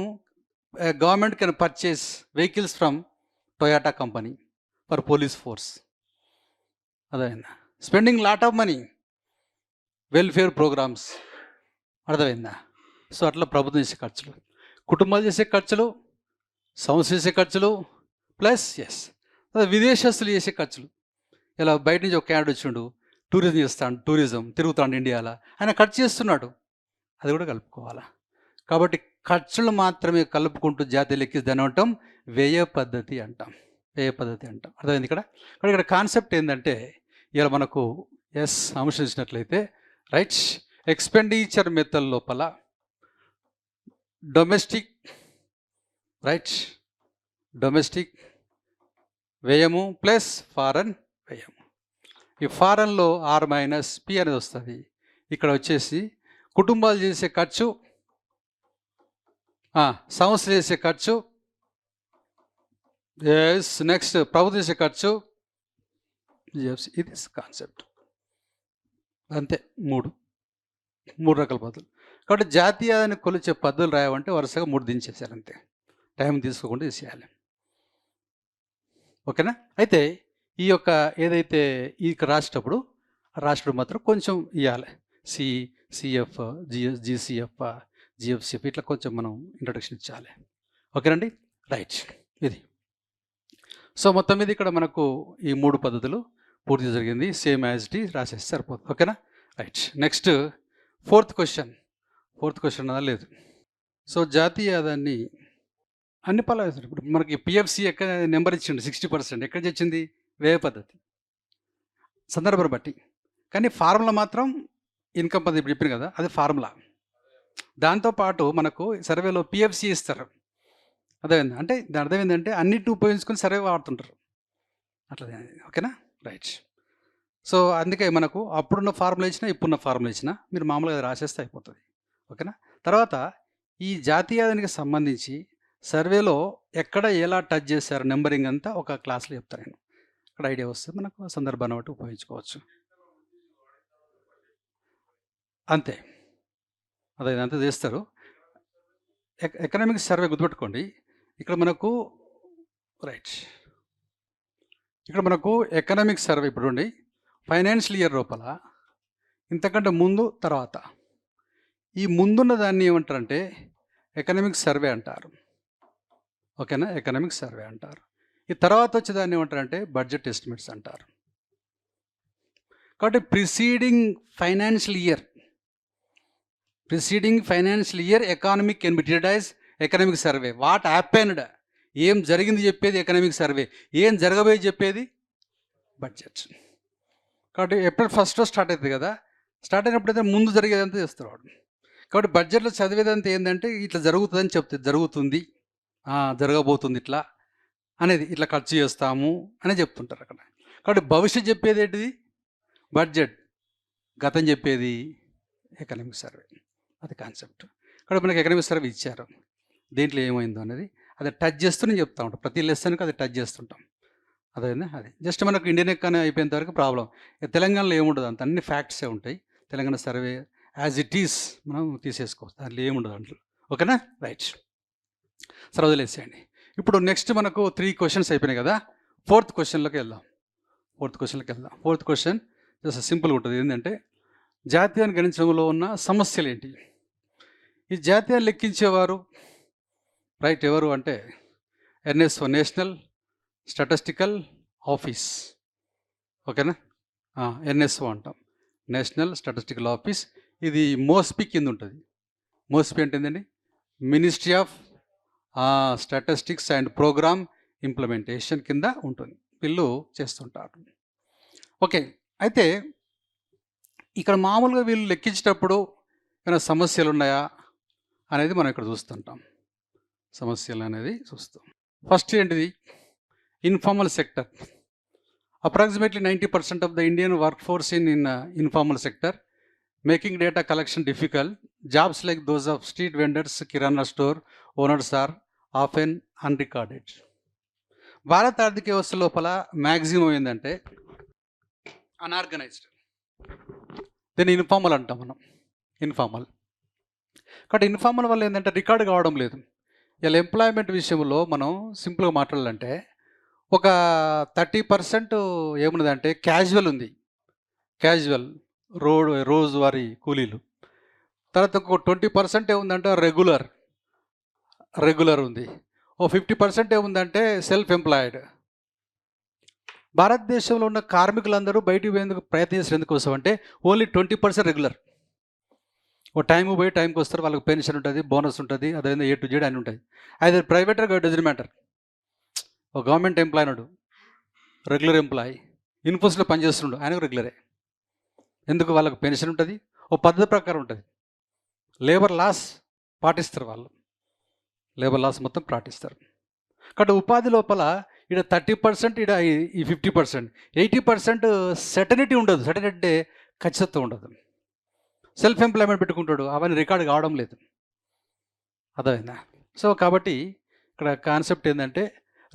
government can purchase vehicles from Toyota company for police force. అర్థమైందా? Spending lot of money, welfare programmes. అర్థమైందా? సో అట్లా ప్రభుత్వం చేసే ఖర్చులు, కుటుంబాలు చేసే ఖర్చులు, సంస్థ చేసే ఖర్చులు, ప్లస్ విదేశస్తులు చేసే ఖర్చులు. ఇలా బయట నుంచి ఒక క్యాండిడేట్ వచ్చిండు, టూరిజం చేస్తాడు, తిరుగుతాడు ఇండియాలో, ఆయన ఖర్చు చేస్తున్నాడు, అది కూడా కలుపుకోవాలా. కాబట్టి ఖర్చులు మాత్రమే కలుపుకుంటూ జాతీయ లెక్కిస్తే దాన్ని అంటాం వ్యయ పద్ధతి అంటాం. అర్థమైంది? ఇక్కడ కాన్సెప్ట్ ఏంటంటే, ఇలా మనకు అంశం ఇచ్చినట్లయితే రైట్, ఎక్స్పెండిచర్ మెథడ్ లోపల డొమెస్టిక్ వ్యయము ప్లస్ ఫారెన్ వ్యయము. ఈ ఫారెన్లో R-P అనేది వస్తుంది. ఇక్కడ వచ్చేసి కుటుంబాలు చేసే ఖర్చు, సంస్థ చేసే ఖర్చు, నెక్స్ట్ ప్రభుత్వం చేసే ఖర్చు, ఇది కాన్సెప్ట్. అంతే, మూడు రకాల పద్ధతులు. కాబట్టి జాతీయాన్ని కొలిచే పద్ధతులు రాయమంటే వరుసగా 3 దించేసారు, అంతే. టైం తీసుకోకుండా తీసేయాలి. ఓకేనా? అయితే ఈ యొక్క ఏదైతే రాసేటప్పుడు మాత్రం కొంచెం ఇవ్వాలి. CF, GCF, GFCF ఇట్లా కొంచెం మనం ఇంట్రొడక్షన్ ఇచ్చాలి. ఓకేనండి? రైట్. ఇది సో మొత్తం మీద ఇక్కడ మనకు ఈ 3 పద్ధతులు పూర్తి జరిగింది. సేమ్ యాజ్ ఇట్ ఈజ్ రాసేస్తే సరిపోతుంది. ఓకేనా? రైట్. నెక్స్ట్ ఫోర్త్ క్వశ్చన్ అదా లేదు. సో జాతీయ ఆదాయాన్ని అన్ని పలాలు ఇప్పుడు మనకి PFC ఎక్కడ నెంబర్ ఇచ్చిండు 60%. ఎక్కడ తెచ్చింది? వ్యయ పద్ధతి సందర్భం బట్టి. కానీ ఫార్ములా మాత్రం ఇన్కమ్ పద్ధతి ఇప్పుడు చెప్పింది కదా, అది ఫార్ములా. దాంతోపాటు మనకు సర్వేలో PFC ఇస్తారు. అర్థమైంది? అంటే దాని అర్థం ఏంటంటే అన్నిటిని ఉపయోగించుకొని సర్వే వాడుతుంటారు అట్లా. ఓకేనా? రైట్. సో అందుకే మనకు అప్పుడున్న ఫార్ములా ఇచ్చినా ఇప్పుడున్న ఫార్ములా ఇచ్చినా మీరు మామూలుగా రాసేస్తే అయిపోతుంది. ఓకేనా? తర్వాత ఈ జాతీయానికి సంబంధించి సర్వేలో ఎక్కడ ఎలా టచ్ చేశారు నెంబరింగ్ అంతా ఒక క్లాస్లో చెప్తాను నేను. ఇక్కడ ఐడియా వస్తే మనకు సందర్భాన్ని బట్టి ఉపయోగించుకోవచ్చు. అంతే, అదే అంతే చేస్తారు. ఎకనామిక్ సర్వే గుర్తుపెట్టుకోండి. ఇక్కడ మనకు ఎకనామిక్ సర్వే ఇప్పుడు ఉండి ఫైనాన్షియల్ ఇయర్ లోపల ఇంతకంటే ముందు తర్వాత ఈ ముందున్న దాన్ని ఏమంటారంటే ఎకనామిక్ సర్వే అంటారు. ఓకేనా? ఎకనామిక్ సర్వే అంటారు. ఈ తర్వాత వచ్చేదాన్ని ఏమంటారంటే బడ్జెట్ ఎస్టిమేట్స్ అంటారు. కాబట్టి preceding financial year economic can be treated as economic survey. What happened, ఏం జరిగింది చెప్పేది ఎకనామిక్ సర్వే, ఏం జరగబోయే చెప్పేది బడ్జెట్. కాబట్టి ఏప్రిల్ 1 స్టార్ట్ అవుతుంది కదా, స్టార్ట్ అయినప్పుడైతే ముందు జరిగేదంతా చేస్తారు వాడు. కాబట్టి బడ్జెట్లో చదివేదంతా ఏంటంటే ఇట్లా జరుగుతుందని చెప్తుంది, జరగబోతుంది ఇట్లా అనేది, ఇట్లా ఖర్చు చేస్తాము అని చెప్తుంటారు అక్కడ. కాబట్టి భవిష్యత్ చెప్పేది ఏంటిది బడ్జెట్, గతం చెప్పేది ఎకనామిక్ సర్వే. అది కాన్సెప్ట్. కాబట్టి మనకి ఎకనామిక్ సర్వే ఇచ్చారు, దేంట్లో ఏమైందో అనేది అది టచ్ చేస్తూ నేను చెప్తా ఉంటాం. ప్రతి లెసన్కి అది టచ్ చేస్తుంటాం. అదేనా? అది జస్ట్ మనకు ఇండియన్ ఎకానమీ అయిపోయేంత వరకు ప్రాబ్లం. తెలంగాణలో ఏముండదు, అంత అన్ని ఫ్యాక్ట్సే ఉంటాయి. Telangana survey as it is మనం తీసేసుకోవచ్చు, దాంట్లో ఏముండదు అంటారు. ఓకేనా? రైట్. సరే, వదిలేసేయండి. ఇప్పుడు నెక్స్ట్ మనకు 3 క్వశ్చన్స్ అయిపోయినాయి కదా, ఫోర్త్ క్వశ్చన్లోకి వెళ్దాం. ఫోర్త్ క్వశ్చన్ జస్ట్ సింపుల్గా ఉంటుంది. ఏంటంటే జాతీయాన్ని గణించడంలో ఉన్న సమస్యలు ఏంటి? ఈ జాతీయాన్ని లెక్కించేవారు రైట్ ఎవరు అంటే NSO, నేషనల్ స్టాటిస్టికల్ ఆఫీస్. ఓకేనా? NSO అంటాం, నేషనల్ స్టాటిస్టికల్ ఆఫీస్. ఇది మోస్పీ కింద ఉంటుంది. మోస్పీ అంటే ఏంటండి? Ministry of statistics and programme implementation కింద ఉంటుంది, వీళ్ళు చేస్తుంటారు. ఓకే, అయితే ఇక్కడ మామూలుగా వీళ్ళు లెక్కించేటప్పుడు ఏమైనా సమస్యలు ఉన్నాయా అనేది మనం ఇక్కడ చూస్తుంటాం. సమస్యలు అనేది చూస్తాం. ఫస్ట్ ఏంటిది? Informal sector. Approximately 90% of the Indian workforce in informal sector, making data collection difficult. Jobs like those of street vendors, kirana store owners are often unrecorded. భారత ఆర్థిక వ్యవస్థ లోపల మ్యాక్సిమం ఏంటంటే అన్ఆర్గనైజ్డ్, దీన్ని ఇన్ఫార్మల్ అంటాం మనం. ఇన్ఫార్మల్ కాబట్టి ఇన్ఫార్మల్ వల్ల ఏంటంటే రికార్డు కావడం లేదు. ఇలా ఎంప్లాయ్మెంట్ విషయంలో మనం సింపుల్గా మాట్లాడాలంటే ఒక 30% ఏమున్నదంటే క్యాజువల్ ఉంది, క్యాజువల్ రోజువారీ కూలీలు. తర్వాత ఒక 20% ఏముందంటే రెగ్యులర్ ఉంది. ఓ 50% ఏముందంటే సెల్ఫ్ ఎంప్లాయిడ్. భారతదేశంలో ఉన్న కార్మికులందరూ బయటికి పోయేందుకు ప్రయత్నించారు. ఎందుకోసం అంటే ఓన్లీ 20% రెగ్యులర్. ఓ టైం పోయి టైంకి వస్తారు, వాళ్ళకి పెన్షన్ ఉంటుంది, బోనస్ ఉంటుంది, అదేవిధంగా A to Z అని ఉంటుంది. అయితే ప్రైవేట్ డజన్ మ్యాటర్. ఒక గవర్నమెంట్ ఎంప్లాయ్ నాడు రెగ్యులర్ ఎంప్లాయీ ఇన్ఫోసిస్లో పనిచేస్తుండు, ఆయనకు రెగ్యులరే. ఎందుకు? వాళ్ళకి పెన్షన్ ఉంటుంది, ఓ పద్ధతి ప్రకారం ఉంటుంది. లేబర్ లాస్ పాటిస్తారు, వాళ్ళు లేబర్ లాస్ మొత్తం పాటిస్తారు. కాబట్టి ఉపాధి లోపల ఇక్కడ 30%, ఇక్కడ ఈ 50%, 80% సెటర్నిటీ ఉండదు. సెటర్నిటీ అంటే ఖచ్చితత్వం ఉండదు. సెల్ఫ్ ఎంప్లాయ్మెంట్ పెట్టుకుంటాడు, అవన్నీ రికార్డు కావడం లేదు. అర్థమైందా? సో కాబట్టి ఇక్కడ కాన్సెప్ట్ ఏంటంటే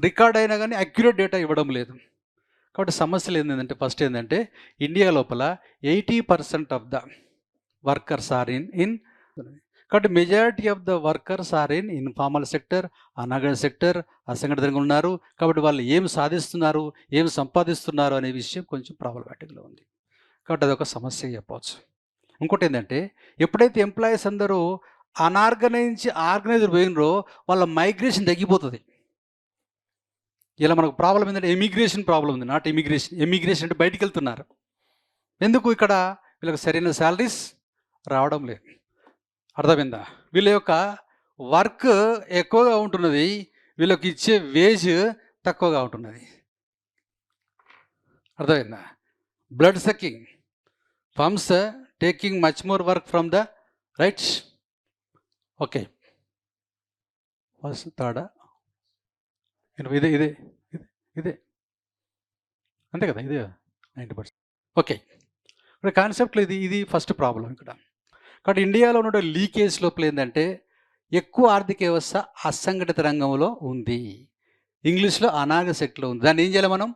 రికార్డ్ అయినా కానీ అక్యురేట్ డేటా ఇవ్వడం లేదు. కాబట్టి సమస్యలు ఏంటంటే ఫస్ట్ ఏంటంటే ఇండియా లోపల 80% of the workers are in కాబట్టి majority of the workers are in informal sector, unorganised sector, అసంఘటితంగా ఉన్నారు. కాబట్టి వాళ్ళు ఏం సాధిస్తున్నారు, ఏం సంపాదిస్తున్నారు అనే విషయం కొంచెం ప్రాబ్లమాటిక్లో ఉంది. కాబట్టి అదొక సమస్య చెప్పవచ్చు. ఇంకోటి ఏంటంటే ఎప్పుడైతే ఎంప్లాయీస్ అందరూ ఆర్గనైజ్డ్ పోయినరో వాళ్ళ మైగ్రేషన్ తగ్గిపోతుంది. ఇలా మనకు ప్రాబ్లం ఏంటంటే ఎమిగ్రేషన్ ప్రాబ్లం ఉంది, నాట్ ఎమిగ్రేషన్ అంటే బయటికి వెళ్తున్నారు. ఎందుకు? ఇక్కడ వీళ్ళకి సరైన శాలరీస్ రావడం లేదు. అర్థమైందా? వీళ్ళ యొక్క వర్క్ ఎక్కువగా ఉంటున్నది, వీళ్ళకి ఇచ్చే వేజ్ తక్కువగా ఉంటున్నది. అర్థమైందా? Blood sucking firms taking much more work from the rights. Okay, first third ఇదే అంతే కదా, ఇదే 90%. ఓకే, ఇక్కడ కాన్సెప్ట్లో ఇది ఫస్ట్ ప్రాబ్లం ఇక్కడ. కాబట్టి ఇండియాలో ఉన్న లీకేజ్ లోపల ఏంటంటే ఎక్కువ ఆర్థిక వ్యవస్థ అసంఘటిత రంగంలో ఉంది, ఇంగ్లీష్లో అనార్గనైజ్డ్ సెక్టర్లో ఉంది. దాన్ని ఏం చేయాలి మనం?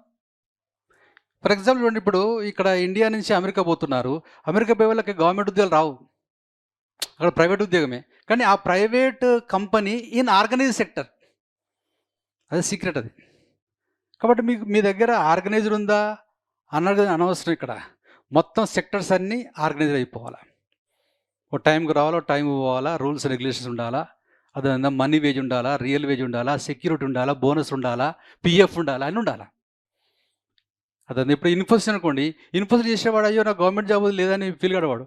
ఫర్ ఎగ్జాంపుల్ చూడండి, ఇప్పుడు ఇక్కడ ఇండియా నుంచి అమెరికా పోతున్నారు, అమెరికా పోయే వాళ్ళకి గవర్నమెంట్ ఉద్యోగాలు రావు, అక్కడ ప్రైవేట్ ఉద్యోగమే. కానీ ఆ private company in organised sector, అదే సీక్రెట్ అది. కాబట్టి మీ దగ్గర ఆర్గనైజ్డ్ ఉందా అన్నది అనవసరం. ఇక్కడ మొత్తం సెక్టర్స్ అన్నీ ఆర్గనైజ్డ్ అయిపోవాలా, ఓ టైంకి రావాలా, టైం పోవాలా, రూల్స్ రెగ్యులేషన్స్ ఉండాలా, అదేవిధంగా మనీ వేజ్ ఉండాలా, రియల్ వేజ్ ఉండాలా, సెక్యూరిటీ ఉండాలా, బోనస్ ఉండాలా, PF ఉండాలా, అని ఉండాలా. అదే ఇప్పుడు ఇన్ఫోసిస్ అనుకోండి, ఇన్ఫోసిస్ చేసేవాడు అయ్యో నాకు గవర్నమెంట్ జాబ్ లేదని ఫీల్ కాడవాడు.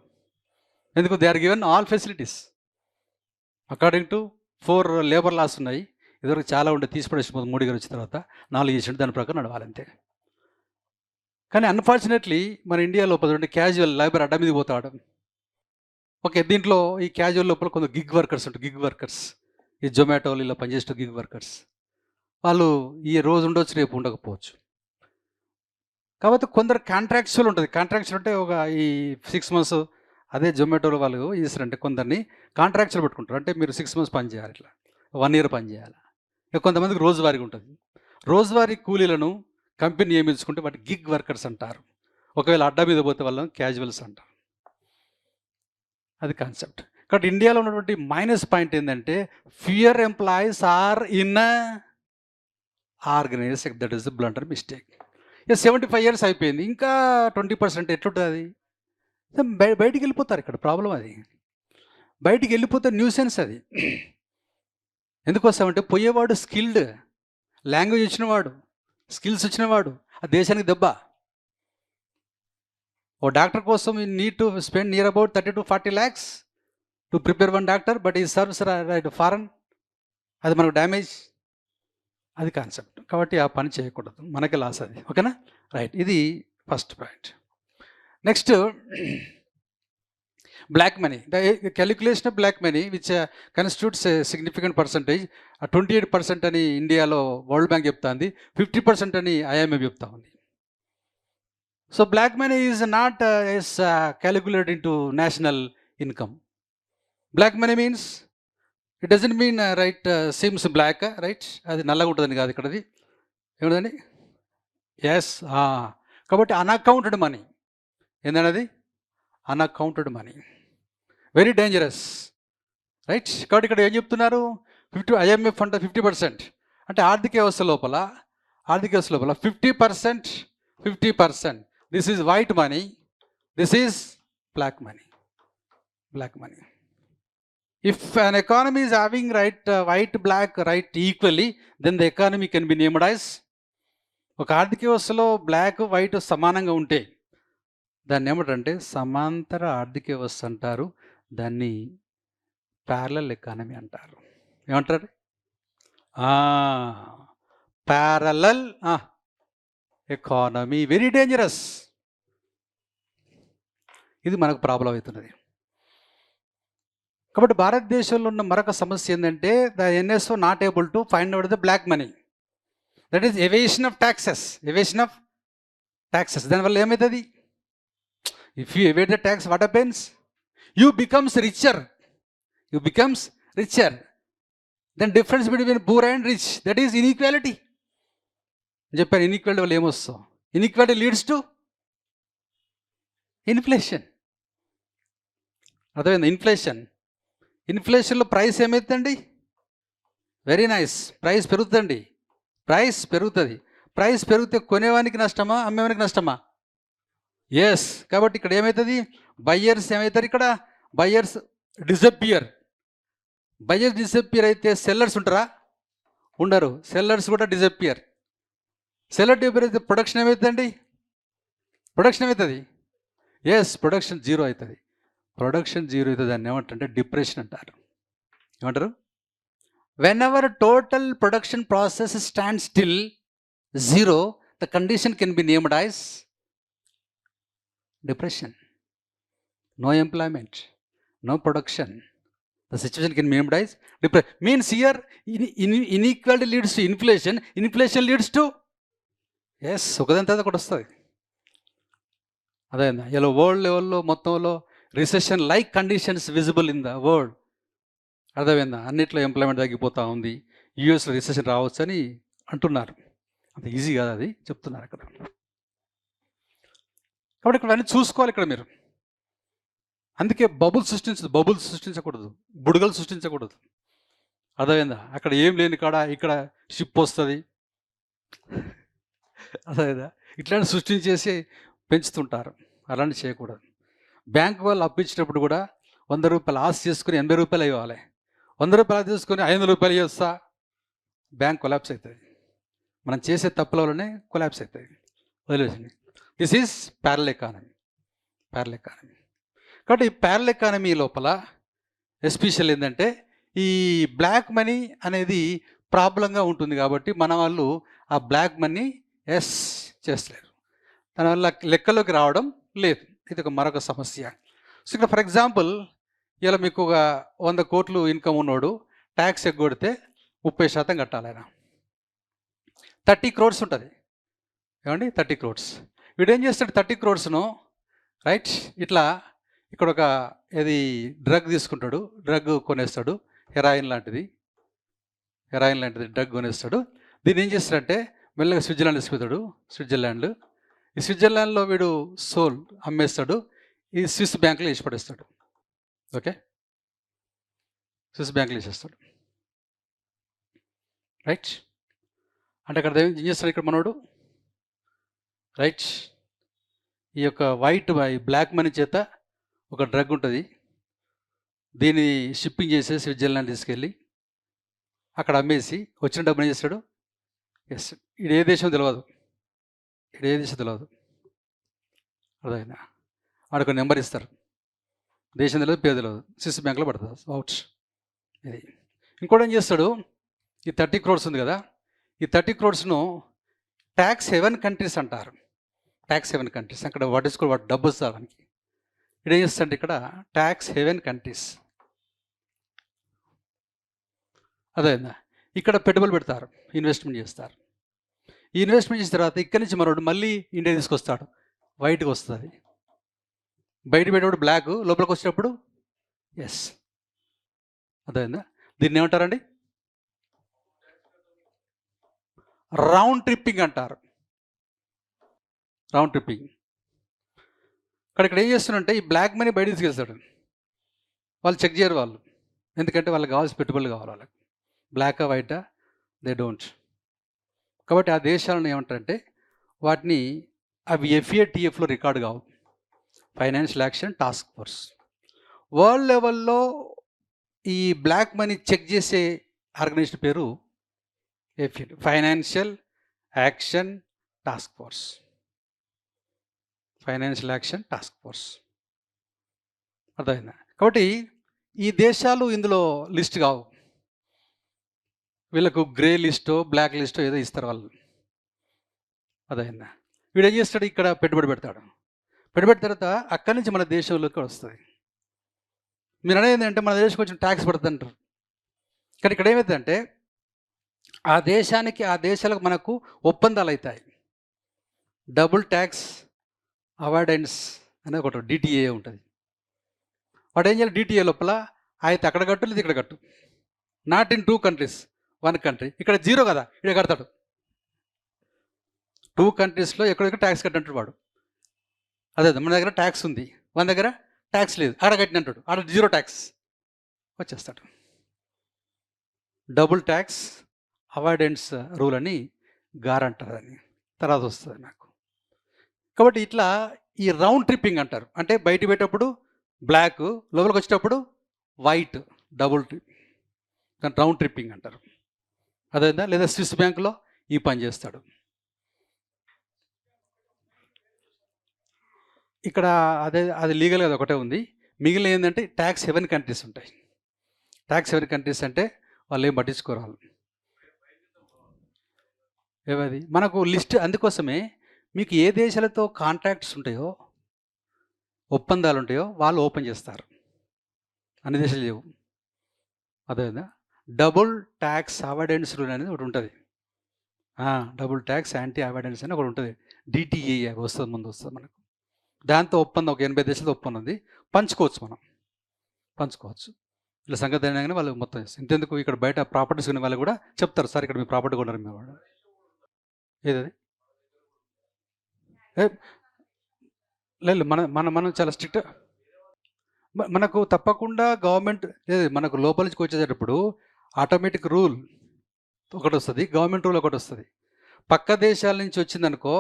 ఎందుకు? They are given all facilities according to 4 labour laws ఉన్నాయి. ఇదివరకు చాలా ఉండే, తీసిపడేసి మోడీ గారు వచ్చిన తర్వాత 4 చేసిండు, దాని ప్రకారం నడవాలంతే. కానీ అన్ఫార్చునేట్లీ మన ఇండియా లోపల క్యాజువల్ లేబర్ అడ్డ మీద పోతాడు. ఓకే, దీంట్లో ఈ క్యాజువల్ లోపల కొంత గిగ్ వర్కర్స్ ఉంటారు. గిగ్ వర్కర్స్ ఈ జొమాటోలు ఇలా పనిచేసే గిగ్ వర్కర్స్, వాళ్ళు ఈ రోజు ఉండొచ్చు, రేపు ఉండకపోవచ్చు. కాబట్టి కొందరు కాంట్రాక్చువల్ ఉంటుంది. కాంట్రాక్చువల్ అంటే ఒక ఈ 6 months, అదే జొమాటోలో వాళ్ళు చేస్తారంటే కొందరిని కాంట్రాక్చువల్ పెట్టుకుంటారు. అంటే మీరు 6 months పని చేయాలి, ఇట్లా 1 year పని చేయాలి. కొంతమందికి రోజువారీగా ఉంటుంది. రోజువారీ కూలీలను కంపెనీ నియమించుకుంటే వాటి గిగ్ వర్కర్స్ అంటారు. ఒకవేళ అడ్డా మీద పోతే వాళ్ళని క్యాజువల్స్ అంటారు. అది కాన్సెప్ట్. కాబట్టి ఇండియాలో ఉన్నటువంటి మైనస్ పాయింట్ ఏంటంటే fewer employees are in organised sector. That is the blunder mistake. 75 years అయిపోయింది, ఇంకా 20% ఎట్లుంటుంది? అది బయటికి వెళ్ళిపోతారు. ఇక్కడ ప్రాబ్లం అది. బయటికి వెళ్ళిపోతే న్యూసెన్స్ అది. ఎందుకోసమంటే పోయేవాడు స్కిల్డ్, లాంగ్వేజ్ వచ్చినవాడు, స్కిల్స్ వచ్చినవాడు, ఆ దేశానికి దెబ్బ. ఓ డాక్టర్ కోసం you need to spend near about 30 to 40 lakhs to prepare 1 doctor, but ఈ సర్వ్స్ రైట్ ఫారెన్. అది మనకు డ్యామేజ్. అది కాన్సెప్ట్. కాబట్టి ఆ పని చేయకూడదు, మనకి లాస్ అది. ఓకేనా? రైట్, ఇది first point. Next, black money. The calculation of black money which constitutes a significant percentage. 28% అని ఇండియాలో వరల్డ్ బ్యాంక్ చెప్తా ఉంది, 50% అని IMF చెప్తా ఉంది. So black money is not calculated into national income. Black money means it doesn't mean seems black, right? అది నల్లగా ఉంటుందని కాదు ఇక్కడ. అది ఏమిటండి? ఎస్. కాబట్టి అన్అకౌంటెడ్ మనీ ఏంటండి? అది unaccounted money, very dangerous, right? కాబట్టి ఇక్కడ ఏం చెప్తున్నారు? IMF అంటే 50%, అంటే ఆర్థిక వ్యవస్థ లోపల 50%, this is white money, this is black money. If an economy is having white, black, equally, then the economy can be named as, ఒక ఆర్థిక వ్యవస్థలో బ్లాక్ వైట్ సమానంగా ఉంటే దాన్ని ఏమంటారంటే సమాంతర ఆర్థిక వ్యవస్థ అంటారు. దాన్ని ప్యారలల్ ఎకానమీ అంటారు. ఏమంటారు? Parallel economy, very dangerous. ఇది మనకు ప్రాబ్లం అవుతున్నది. కాబట్టి భారతదేశంలో ఉన్న మరొక సమస్య ఏంటంటే the NSO not able to find out the black money, that is evasion of taxes. దానివల్ల ఏమవుతుంది? If you evade the tax, what happens? You becomes richer. Then difference between poor and rich, that is inequality. చెప్పాను, inequality వల్ల ఏమొస్తాం? Inequality leads to inflation. అర్థమైంది? ఇన్ఫ్లేషన్లో price ఏమవుతుందండి? Very nice, price పెరుగుతుంది. Price పెరిగితే కొనేవానికి నష్టమా, అమ్మేవానికి నష్టమా? ఎస్. కాబట్టి ఇక్కడ ఏమవుతుంది? బయ్యర్స్ ఏమవుతారు? ఇక్కడ బయ్యర్స్ డిసప్పియర్ అయితే సెల్లర్స్ ఉంటారా? ఉండరు. సెల్లర్స్ కూడా డిసప్పియర్ అయితే ప్రొడక్షన్ ఏమవుతుందండి? ఎస్, ప్రొడక్షన్ జీరో అవుతుంది. దాన్ని ఏమంటారంటే డిప్రెషన్ అంటారు. ఏమంటారు? whenever total production process stands still, zero, the condition can be named as depression. No employment, no production, the situation can be named as depression. Means here inequality leads to inflation leads to, yes, ఒకదాని తర్వాత ఒకటి వస్తుంది. అదే ఇలా world లెవెల్లో మొత్తంలో recession like conditions visible in the world. అర్థమైందా? అన్నిట్లో ఎంప్లాయ్మెంట్ తగ్గిపోతూ ఉంది. యూఎస్లో రిసెషన్ రావచ్చు అని అంటున్నారు. అంత ఈజీ కాదు, అది చెప్తున్నారు అక్కడ. కాబట్టి ఇక్కడ అన్నీ చూసుకోవాలి ఇక్కడ మీరు. అందుకే బబుల్ సృష్టించకూడదు, బుడగలు సృష్టించకూడదు. అర్థమైందా? అక్కడ ఏం లేని కాడ ఇక్కడ షిప్ వస్తుంది. అర్థమైందా? ఇట్లాంటి సృష్టించేసి పెంచుతుంటారు. అలాంటి చేయకూడదు. బ్యాంక్ వాళ్ళు అప్పించేటప్పుడు కూడా 100 రూపాయలు ఆశ చేసుకుని 80 రూపాయలు ఇవ్వాలి. 100 రూపాయలు తీసుకొని 500 రూపాయలు ఇవ్వస్తా, బ్యాంక్ కొలాప్స్ అవుతుంది. మనం చేసే తప్పుల వల్లనే కొలాప్స్ అవుతుంది. వదిలేసండి. This is parallel economy. కాబట్టి ఈ ప్యారలల్ ఎకానమీ లోపల ఎస్పెషల్ ఏంటంటే ఈ బ్లాక్ మనీ అనేది ప్రాబ్లంగా ఉంటుంది. కాబట్టి మన వాళ్ళు ఆ బ్లాక్ మనీ చేస్తలేరు, దానివల్ల లెక్కలోకి రావడం లేదు. ఇది మరొక సమస్య. సో ఇక్కడ ఫర్ ఎగ్జాంపుల్ ఇలా మీకు ఒక 100 కోట్లు ఇన్కమ్ ఉన్నోడు ట్యాక్స్ ఎగ్గొడితే 30% కట్టాలి. ఆయన 30 crores ఉంటుంది. ఏమండి? 30 crores. వీడు ఏం చేస్తాడు? 30 crores రైట్ ఇట్లా ఇక్కడ ఒక డ్రగ్ తీసుకుంటాడు, డ్రగ్ కొనేస్తాడు. హెరాయిన్ లాంటిది డ్రగ్ కొనేస్తాడు. దీన్ని ఏం చేస్తాడంటే మెల్లగా స్విట్జర్లాండ్ తీసుకుపోతాడు. ఈ స్విట్జర్లాండ్లో వీడు సోల్ అమ్మేస్తాడు. ఈ స్విస్ బ్యాంకులో వేసి పడేస్తాడు. ఓకే, స్విస్ బ్యాంకులో వేసేస్తాడు. రైట్. అంటే అక్కడ ఏం చేస్తాడు ఇక్కడ మనోడు? రైట్, ఈ యొక్క బ్లాక్ మనీ చేత ఒక డ్రగ్ ఉంటుంది. దీన్ని షిప్పింగ్ చేసి స్విట్జర్లాండ్ తీసుకెళ్ళి అక్కడ అమ్మేసి వచ్చిన డబ్బుని ఏం చేస్తాడు? ఎస్, ఇది ఏ దేశం తెలియదు. అర్థమైందా? వాడికి ఒక నెంబర్ ఇస్తారు, దేశం తెలియదు, పేరు తెలియదు, స్విస్ బ్యాంక్లో పడుతుంది. అవుట్. ఇది ఇంకోటి ఏం చేస్తాడు? ఈ 30 crores ఉంది కదా, ఈ 30 crores ట్యాక్స్ హెవెన్ కంట్రీస్ అంటారు. ట్యాక్స్ హెవెన్ కంట్రీస్ అక్కడ వాటి డబ్బు వస్తారు మనకి. ఇక్కడ ఏం చేస్తారంటే ఇక్కడ ట్యాక్స్ హెవెన్ కంట్రీస్. అదేందా? ఇక్కడ పెట్టుబడులు పెడతారు, ఇన్వెస్ట్మెంట్ చేస్తారు. ఈ ఇన్వెస్ట్మెంట్ చేసిన తర్వాత ఇక్కడి నుంచి మరొకటి మళ్ళీ ఇండియా తీసుకొస్తాడు. వైట్గా వస్తుంది. బయట పెట్టేప్పుడు బ్లాక్, లోపలికి వచ్చేటప్పుడు ఎస్. అర్థమైందా? దీన్ని ఏమంటారండి? రౌండ్ ట్రిప్పింగ్ అంటారు. Round tripping. ఇక్కడ ఏం చేస్తున్నారంటే ఈ బ్లాక్ మనీ బయట తీసుకెళ్తాడు. వాళ్ళు చెక్ చేయరు వాళ్ళు, ఎందుకంటే వాళ్ళకి కావాల్సిన పెట్టుబడులు కావాలి. వాళ్ళకి బ్లాకా వైటా దే డోంట్. కాబట్టి ఆ దేశాలను ఏమంటారంటే వాటిని అవి FATFలో రికార్డు కావు, financial action task force. World లెవెల్లో ఈ బ్లాక్ మనీ చెక్ చేసే ఆర్గనైజేషన్ పేరు FAT, financial action task force. Financial action task force. అర్థమైందా? కాబట్టి ఈ దేశాలు ఇందులో లిస్ట్ కావు. వీళ్ళకు గ్రే లిస్టో బ్లాక్ లిస్టో ఏదో ఇస్తారు వాళ్ళు. అదైందా? వీడు ఏం చేస్తాడు? ఇక్కడ పెట్టుబడి పెడతాడు. పెట్టుబడి తర్వాత అక్కడి నుంచి మన దేశంలోకి వస్తుంది. మీరు అనేది ఏంటంటే మన దేశం కొంచెం ట్యాక్స్ పడుతుంది అంటారు. కానీ ఇక్కడ ఏమవుతుందంటే ఆ దేశానికి ఆ దేశాలకు మనకు ఒప్పందాలు అవుతాయి. డబుల్ ట్యాక్స్ అవాయిడెన్స్ అనేది ఒకటి DTA ఉంటుంది. వాడు ఏం చేయాలి? DTA లోపల అయితే అక్కడ కట్టు, లేదు ఇక్కడ కట్టు. Not in 2 countries, 1 country. ఇక్కడ 0 కదా, ఇక్కడ కడతాడు. 2 countries ఎక్కడెక్కడ ట్యాక్స్ కట్టినట్టు వాడు. అదే మన దగ్గర ట్యాక్స్ ఉంది, మన దగ్గర ట్యాక్స్ లేదు, ఆడ కట్టినట్టు ఆడ 0 ట్యాక్స్ వచ్చేస్తాడు. డబుల్ ట్యాక్స్ అవాయిడెన్స్ రూల్ అని గార్ అంటారు. అని తర్వాత వస్తుంది నాకు. కాబట్టి ఇట్లా ఈ రౌండ్ ట్రిప్పింగ్ అంటారు. అంటే బయట పెట్టేటప్పుడు బ్లాక్, లోపలికి వచ్చేటప్పుడు వైట్, డబుల్ ట్రిప్, దాన్ని రౌండ్ ట్రిప్పింగ్ అంటారు. అదేందా? లేదా స్విస్ బ్యాంకులో ఈ పని చేస్తాడు. ఇక్కడ అది లీగల్గా అది ఒకటే ఉంది. మిగిలిన ఏంటంటే ట్యాక్స్ హెవెన్ కంట్రీస్ ఉంటాయి. ట్యాక్స్ హెవెన్ కంట్రీస్ అంటే వాళ్ళు ఏం పట్టించుకోరాలు. ఏవది మనకు లిస్ట్. అందుకోసమే మీకు ఏ దేశాలతో కాంట్రాక్ట్స్ ఉంటాయో, ఒప్పందాలు ఉంటాయో వాళ్ళు ఓపెన్ చేస్తారు. అన్ని దేశాలు లేవు. అదేవిధంగా డబుల్ ట్యాక్స్ అవాయిడెన్స్ రూల్ అనేది ఒకటి ఉంటుంది. డబుల్ ట్యాక్స్ యాంటీ అవాయిడెన్స్ అని ఒకటి ఉంటుంది. DTA వస్తుంది, ముందు వస్తుంది మనకు. దాంతో ఒప్పందం ఒక 80 దేశాలతో ఒప్పందం ఉంది. పంచుకోవచ్చు, మనం పంచుకోవచ్చు. ఇలా సంగతి అయినా వాళ్ళు మొత్తం చేస్తారు. ఇంతెందుకు ఇక్కడ బయట ప్రాపర్టీస్ ఉన్న వాళ్ళు కూడా చెప్తారు, సార్ ఇక్కడ మీ ప్రాపర్టీ కొన్నారు మీ వాడు. ఏదది లేదు, మనం చాలా స్ట్రిక్ట్. మనకు తప్పకుండా గవర్నమెంట్ మనకు లోపల నుంచి వచ్చేటప్పుడు ఆటోమేటిక్ రూల్ ఒకటి వస్తుంది, గవర్నమెంట్ రూల్ ఒకటి వస్తుంది. పక్క దేశాల నుంచి వచ్చిందనుకో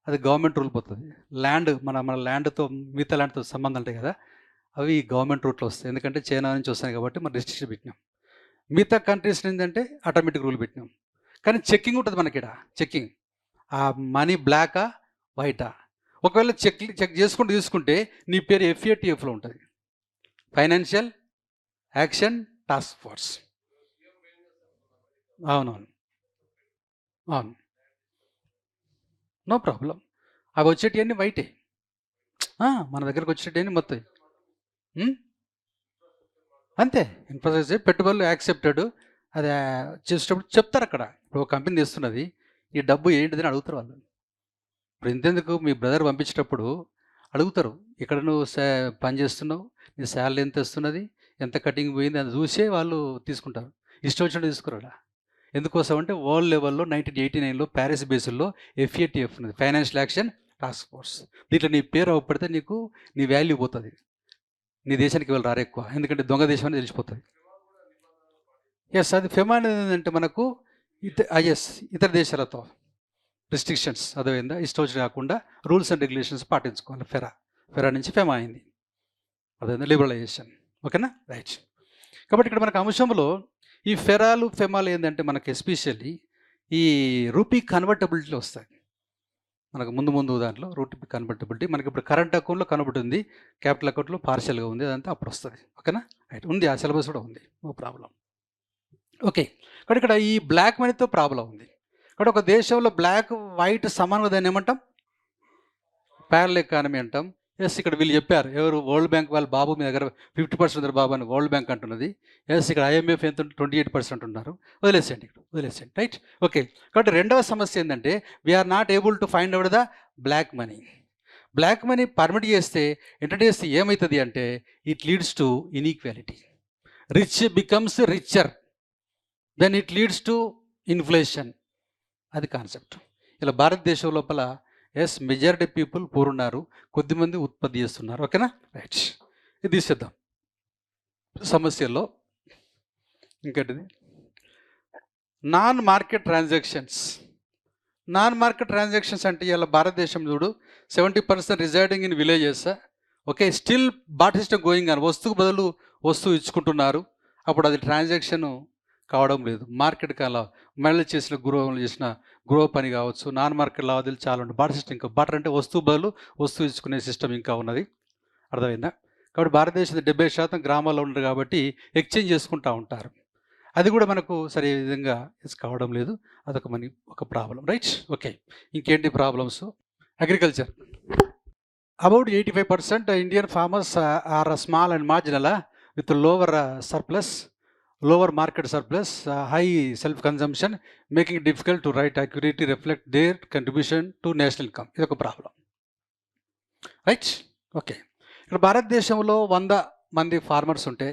అది గవర్నమెంట్ రూల్ పోతుంది. ల్యాండ్ మన ల్యాండ్తో మిగతా ల్యాండ్తో సంబంధం ఉంటాయి కదా, అవి గవర్నమెంట్ రూట్లో వస్తాయి. ఎందుకంటే చైనా నుంచి వస్తాయి కాబట్టి మనం రిస్ట్రిక్షన్ పెట్టినాం. మిగతా కంట్రీస్ ఏంటంటే ఆటోమేటిక్ రూల్ పెట్టినాం. కానీ చెక్కింగ్ ఉంటుంది మనకి. ఇక్కడ చెక్కింగ్, ఆ మనీ బ్లాకా వైటా. ఒకవేళ చెక్ చేసుకుంటూ తీసుకుంటే నీ పేరు FATFలో ఉంటుంది, ఫైనాన్షియల్ యాక్షన్ టాస్క్ ఫోర్స్. అవునవును, అవును, నో ప్రాబ్లం. అవి వచ్చేటివన్నీ వైటే. మన దగ్గరకు వచ్చేటివన్నీ మొత్తం అంతే. ఇన్ఫ్రాస్ట్రక్చర్ పెట్టుబడులు యాక్సెప్టెడ్. అది చేసేటప్పుడు చెప్తారు అక్కడ. ఇప్పుడు ఒక కంపెనీ తెస్తున్నది, ఈ డబ్బు ఏంటిదని అడుగుతారు వాళ్ళు. ఇప్పుడు ఇంతెందుకు, మీ బ్రదర్ పంపించేటప్పుడు అడుగుతారు, ఇక్కడ నువ్వు పని చేస్తున్నావు, నీ శాలరీ ఎంత వస్తున్నది, ఎంత కటింగ్ పోయింది అని చూసే వాళ్ళు తీసుకుంటారు. ఇష్టం వచ్చినట్టు తీసుకురాడా. ఎందుకోసం అంటే వరల్డ్ లెవెల్లో 1989లో ప్యారిస్ బేస్లో FATF ఉన్నది, ఫైనాన్షియల్ యాక్షన్ టాస్క్ ఫోర్స్. దీంట్లో నీ పేరు అవ్వపడితే నీకు నీ వాల్యూ పోతుంది, నీ దేశానికి వాళ్ళు రారు ఎక్కువ, ఎందుకంటే దొంగ దేశం అని తెలిసిపోతుంది. ఎస్, అది ఫెమా అనేది ఏంటంటే మనకు ఇతర దేశాలతో రిస్ట్రిక్షన్స్, అదేవిధంగా ఇష్టం వచ్చి కాకుండా రూల్స్ అండ్ రెగ్యులేషన్స్ పాటించుకోవాలి. ఫెరా నుంచి ఫెమా అయింది, అదేవిధంగా లిబరలైజేషన్. ఓకేనా, రైట్. కాబట్టి ఇక్కడ మనకు అంశంలో ఈ ఫెమాలు ఏంటంటే మనకి ఎస్పెషల్లీ ఈ రూపీ కన్వర్టబిలిటీలో వస్తాయి. మనకు ముందు దాంట్లో రూపీ కన్వర్టబిలిటీ మనకి ఇప్పుడు కరెంట్ అకౌంట్లో కన్వర్ట్ ఉంది, క్యాపిటల్ అకౌంట్లో పార్షియల్గా ఉంది, అదంతా అప్పుడు వస్తుంది. ఓకేనా, రైట్. ఉంది, ఆ సిలబస్ కూడా ఉంది, నో ప్రాబ్లం. ఓకే, కానీ ఇక్కడ ఈ బ్లాక్ మనీతో ప్రాబ్లం ఉంది. ఇక్కడ ఒక దేశంలో బ్లాక్ వైట్ సమానంగా దాన్ని ఏమంటాం? ప్యారలల్ ఎకానమీ అంటాం. ఎస్, ఇక్కడ వీళ్ళు చెప్పారు, ఎవరు? వరల్డ్ బ్యాంక్ వాళ్ళ బాబు మీ దగ్గర 50% ఉంది బాబు అని వరల్డ్ బ్యాంక్ అంటున్నది. ఎస్, ఇక్కడ IMF ఎంత 28% ఉన్నారు. వదిలేసేయండి, రైట్. ఓకే, కాబట్టి రెండవ సమస్య ఏంటంటే we're not able to find out the black money. Black money permit చేస్తే ఇంట్రడ్యూస్ చేస్తే ఏమవుతుంది అంటే it leads to inequality. Rich becomes richer, then it leads to inflation. అది కాన్సెప్ట్. ఇలా భారతదేశం లోపల ఎస్ మెజారిటీ పీపుల్ పూర్ ఉన్నారు, కొద్దిమంది ఉత్పత్తి చేస్తున్నారు. ఓకేనా, రైట్. ఇది తీసేద్దాం. సమస్యల్లో ఇంకటిది non market transactions. Non market transactions అంటే ఇలా భారతదేశం చూడు 70% residing in villages. Okay, still barter system going అని, వస్తువుకు బదులు వస్తువు ఇచ్చుకుంటున్నారు. అప్పుడు అది ట్రాన్సాక్షన్ కావడం లేదు. మార్కెట్కి అలా మహిళలు చేసిన గృహంలో చేసిన గృహ పని కావచ్చు, నాన్ మార్కెట్ లావాదేవీలు చాలా ఉంటాయి. బాటర్ సిస్టమ్ ఇంకా బాటర్ అంటే వస్తువు బదులు వస్తువు ఇచ్చుకునే సిస్టమ్ ఇంకా ఉన్నది. అర్థమైందా? కాబట్టి భారతదేశంలో 70% గ్రామాల్లో ఉండరు కాబట్టి ఎక్స్చేంజ్ చేసుకుంటూ ఉంటారు. అది కూడా మనకు సరే విధంగా కావడం లేదు. అదొక ఒక ప్రాబ్లం, రైట్. ఓకే, ఇంకేంటి problems? Agriculture. About 85% Indian farmers are small and marginal with lower market surplus, high self-consumption, making it difficult to write accurately reflect their contribution to national income. ఇది ఒక ప్రాబ్లం, రైట్. ఓకే, ఇక్కడ భారతదేశంలో 100 మంది farmers ఉంటే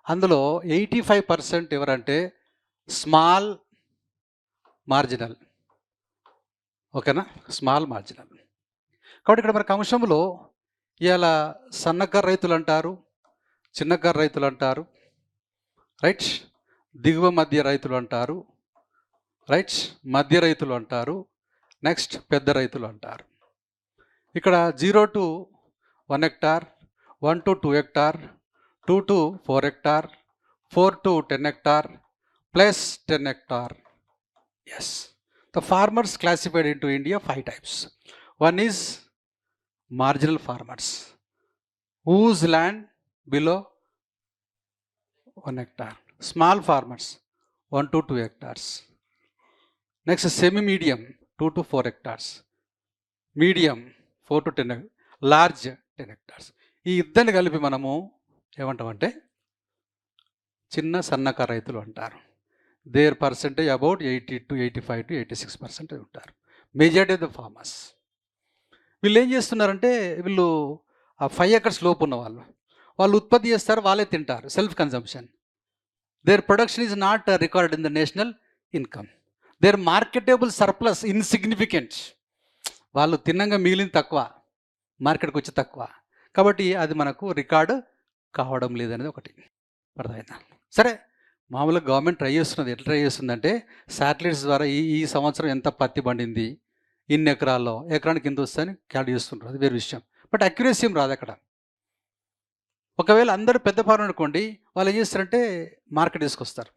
అందులో 85% ఎవరంటే small marginal. ఓకేనా, small marginal. కాబట్టి ఇక్కడ మనకు అంశంలో ఇవాళ సన్నకారు రైతులు అంటారు, చిన్నకారు రైతులు అంటారు, రైట్. దిగువ మధ్య రైతులు అంటారు, రైట్. మధ్య రైతులు అంటారు, నెక్స్ట్ పెద్ద రైతులు అంటారు. ఇక్కడ 0 to 1 hectare, 1 to 2 hectare, 2 to 4 hectare, 4 to 10 hectare, plus 10 hectare. Yes, the farmers classified into India 5 types. One is marginal farmers whose land below 1 hectare. Small farmers 1 to 2 hectares. Next, semi-medium 2 to 4 hectares. Medium 4 to 10 hectares. Large 10 hectares. ఈ ఇద్దరిని కలిపి మనము ఏమంటామంటే చిన్న సన్నకారు రైతులు అంటారు. Their percentage about 80 to 85 to 86% ఉంటారు. Majority of the farmers. వీళ్ళు ఏం చేస్తున్నారంటే వీళ్ళు ఆ 5 acres లోపు ఉన్న వాళ్ళు ఉత్పత్తి చేస్తారు, వాళ్ళే తింటారు. Self consumption. Their production is not recorded in the national income. Their marketable surplus insignificant. వాళ్ళు తిన్నంగా మిగిలింది తక్కువ, మార్కెట్కి వచ్చి తక్కువ. కాబట్టి అది మనకు రికార్డు కావడం లేదనేది ఒకటి. అర్థమైందా? సరే, మామూలుగా గవర్నమెంట్ ట్రై చేస్తున్నది. ఎట్లా ట్రై చేస్తుందంటే శాటిలైట్స్ ద్వారా ఈ సంవత్సరం ఎంత పత్తి పండింది, ఇన్ని ఎకరాల్లో, ఎకరానికి ఎంత వస్తుందని క్యాల్కులేట్ చేస్తుంటారు. అది వేరే విషయం. బట్ అక్యురసీ రాదు అక్కడ. ఒకవేళ అందరూ పెద్ద ఫార్మర్ అనుకోండి, వాళ్ళు ఏం చేస్తారంటే మార్కెట్ తీసుకొస్తారు,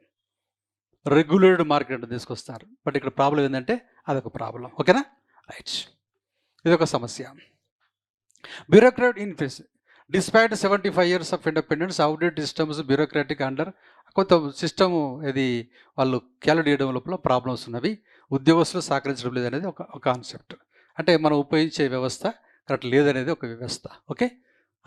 రెగ్యులేటెడ్ మార్కెట్ తీసుకొస్తారు. బట్ ఇక్కడ ప్రాబ్లం ఏంటంటే అదొక ప్రాబ్లం. ఓకేనా, రైట్. ఇదొక సమస్య. Bureaucrat influence. Despite 75 years of independence, outdate systems, bureaucratic under కొంత సిస్టము ఇది వాళ్ళు క్యాలిక్యులేట్ చేయడం లోపల ప్రాబ్లమ్స్ ఉన్నవి. ఉద్యోగస్తులు సహకరించడం లేదనేది ఒక కాన్సెప్ట్. అంటే మనం ఉపయోగించే వ్యవస్థ కరెక్ట్ లేదనేది ఒక వ్యవస్థ. ఓకే,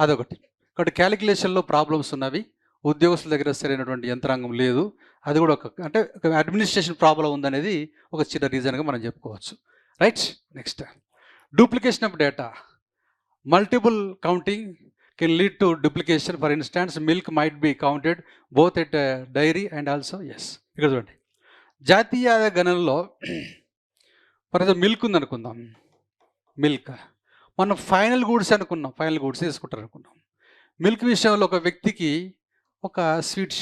అదొకటి. కాబట్టి క్యాలిక్యులేషన్లో ప్రాబ్లమ్స్ ఉన్నవి, ఉద్యోగస్తుల దగ్గర సరైనటువంటి యంత్రాంగం లేదు. అది కూడా అంటే అడ్మినిస్ట్రేషన్ ప్రాబ్లం ఉందనేది ఒక చిన్న రీజన్గా మనం చెప్పుకోవచ్చు, right. Next, duplication of data. Multiple counting can lead to duplication. For instance, milk might be counted both at dairy and also yes. ఇక్కడ చూడండి, జాతీయ ఆదాయ గణనలో ఫర్ ఎగ్జాంపుల్ మిల్క్ ఉందనుకుందాం. మిల్క్ మనం ఫైనల్ గూడ్స్ అనుకున్నాం, ఫైనల్ గూడ్స్ తీసుకుంటారు అనుకున్నాం. మిల్క్ విషయంలో ఒక వ్యక్తికి ఒక స్వీట్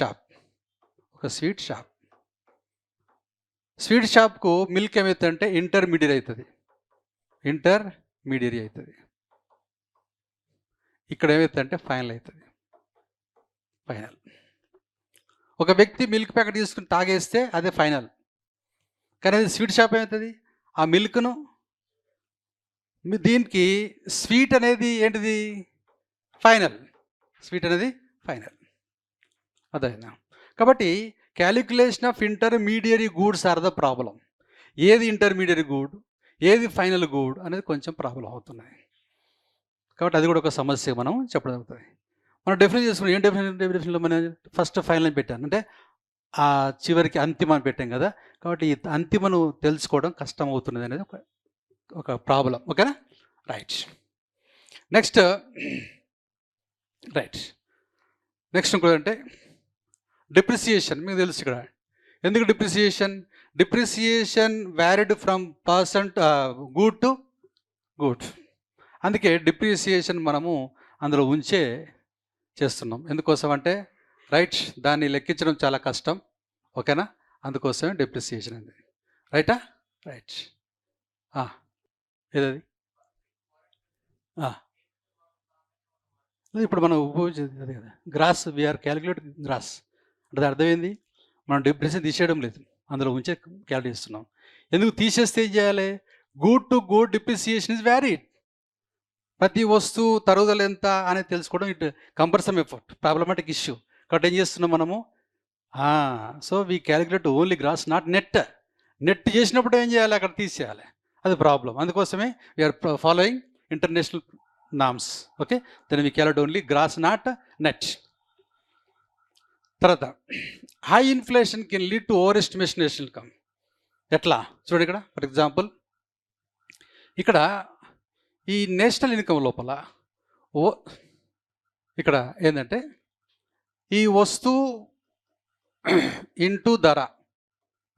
షాప్కు మిల్క్ ఏమవుతుందంటే ఇంటర్మీడియట్ అవుతుంది. ఇక్కడ ఏమవుతుందంటే ఫైనల్ అవుతుంది. ఒక వ్యక్తి మిల్క్ ప్యాకెట్ తీసుకుని తాగేస్తే అదే ఫైనల్. కానీ అది స్వీట్ షాప్ ఏమవుతుంది, ఆ మిల్క్ను దీనికి స్వీట్ అనేది ఏంటిది ఫైనల్. అదైనా. కాబట్టి calculation of intermediary goods are the problem. ఏది ఇంటర్మీడియరీ గూడ్, ఏది ఫైనల్ గూడ్ అనేది కొంచెం ప్రాబ్లం అవుతున్నాయి. కాబట్టి అది కూడా ఒక సమస్య మనం చెప్పడం అవుతుంది. మనం డెఫినేషన్ చేసుకున్నాం. ఏం డెఫినేషన్లో మనం ఫస్ట్ ఫైనల్ పెట్టాను అంటే ఆ చివరికి అంతిమని పెట్టాం కదా. కాబట్టి ఈ అంతిమను తెలుసుకోవడం కష్టం అవుతున్నది అనేది ఒక ప్రాబ్లం. ఓకేనా, రైట్. నెక్స్ట్ రైట్, నెక్స్ట్ ఇంకోటి డిప్రిసియేషన్. మీకు తెలుసు ఇక్కడ ఎందుకు depreciation varied from percent good to good. అందుకే డిప్రిసియేషన్ మనము అందులో ఉంచే చేస్తున్నాం. ఎందుకోసం అంటే రైట్, దాన్ని లెక్కించడం చాలా కష్టం. ఓకేనా, అందుకోసమే డిప్రిసియేషన్ అండి. రైటా? రైట్. ఏదది ఇప్పుడు మనం ఉపయోగించేది అదే కదా, గ్రాస్. వీఆర్ క్యాలిక్యులేట్ గ్రాస్ అంటే అర్థం ఏంది, మనం డిప్రిసియేషన్ తీసేయడం లేదు, అందులో ఉంచే క్యాలిక్యులేట్ చేస్తున్నాం. ఎందుకు తీసేస్తే ఏం చేయాలి? Good to good depreciation is varied. ప్రతి వస్తువు తరుగుదల ఎంత అనేది తెలుసుకోవడం it compulsory effort, problematic issue. కాబట్టి ఏం చేస్తున్నాం మనము? So we calculate only gross, not net. Net చేసినప్పుడు ఏం చేయాలి? అక్కడ తీసేయాలి, అది ప్రాబ్లం. అందుకోసమే we are following international norms. Okay, then we calculate only gross, not net. తర్వాత high inflation can lead to over estimation national income. ఎట్లా చూడండి ఇక్కడ, ఫర్ ఎగ్జాంపుల్ ఇక్కడ ఈ నేషనల్ ఇన్కమ్ లోపల ఇక్కడ ఏంటంటే ఈ వస్తువు ఇంటూ ధర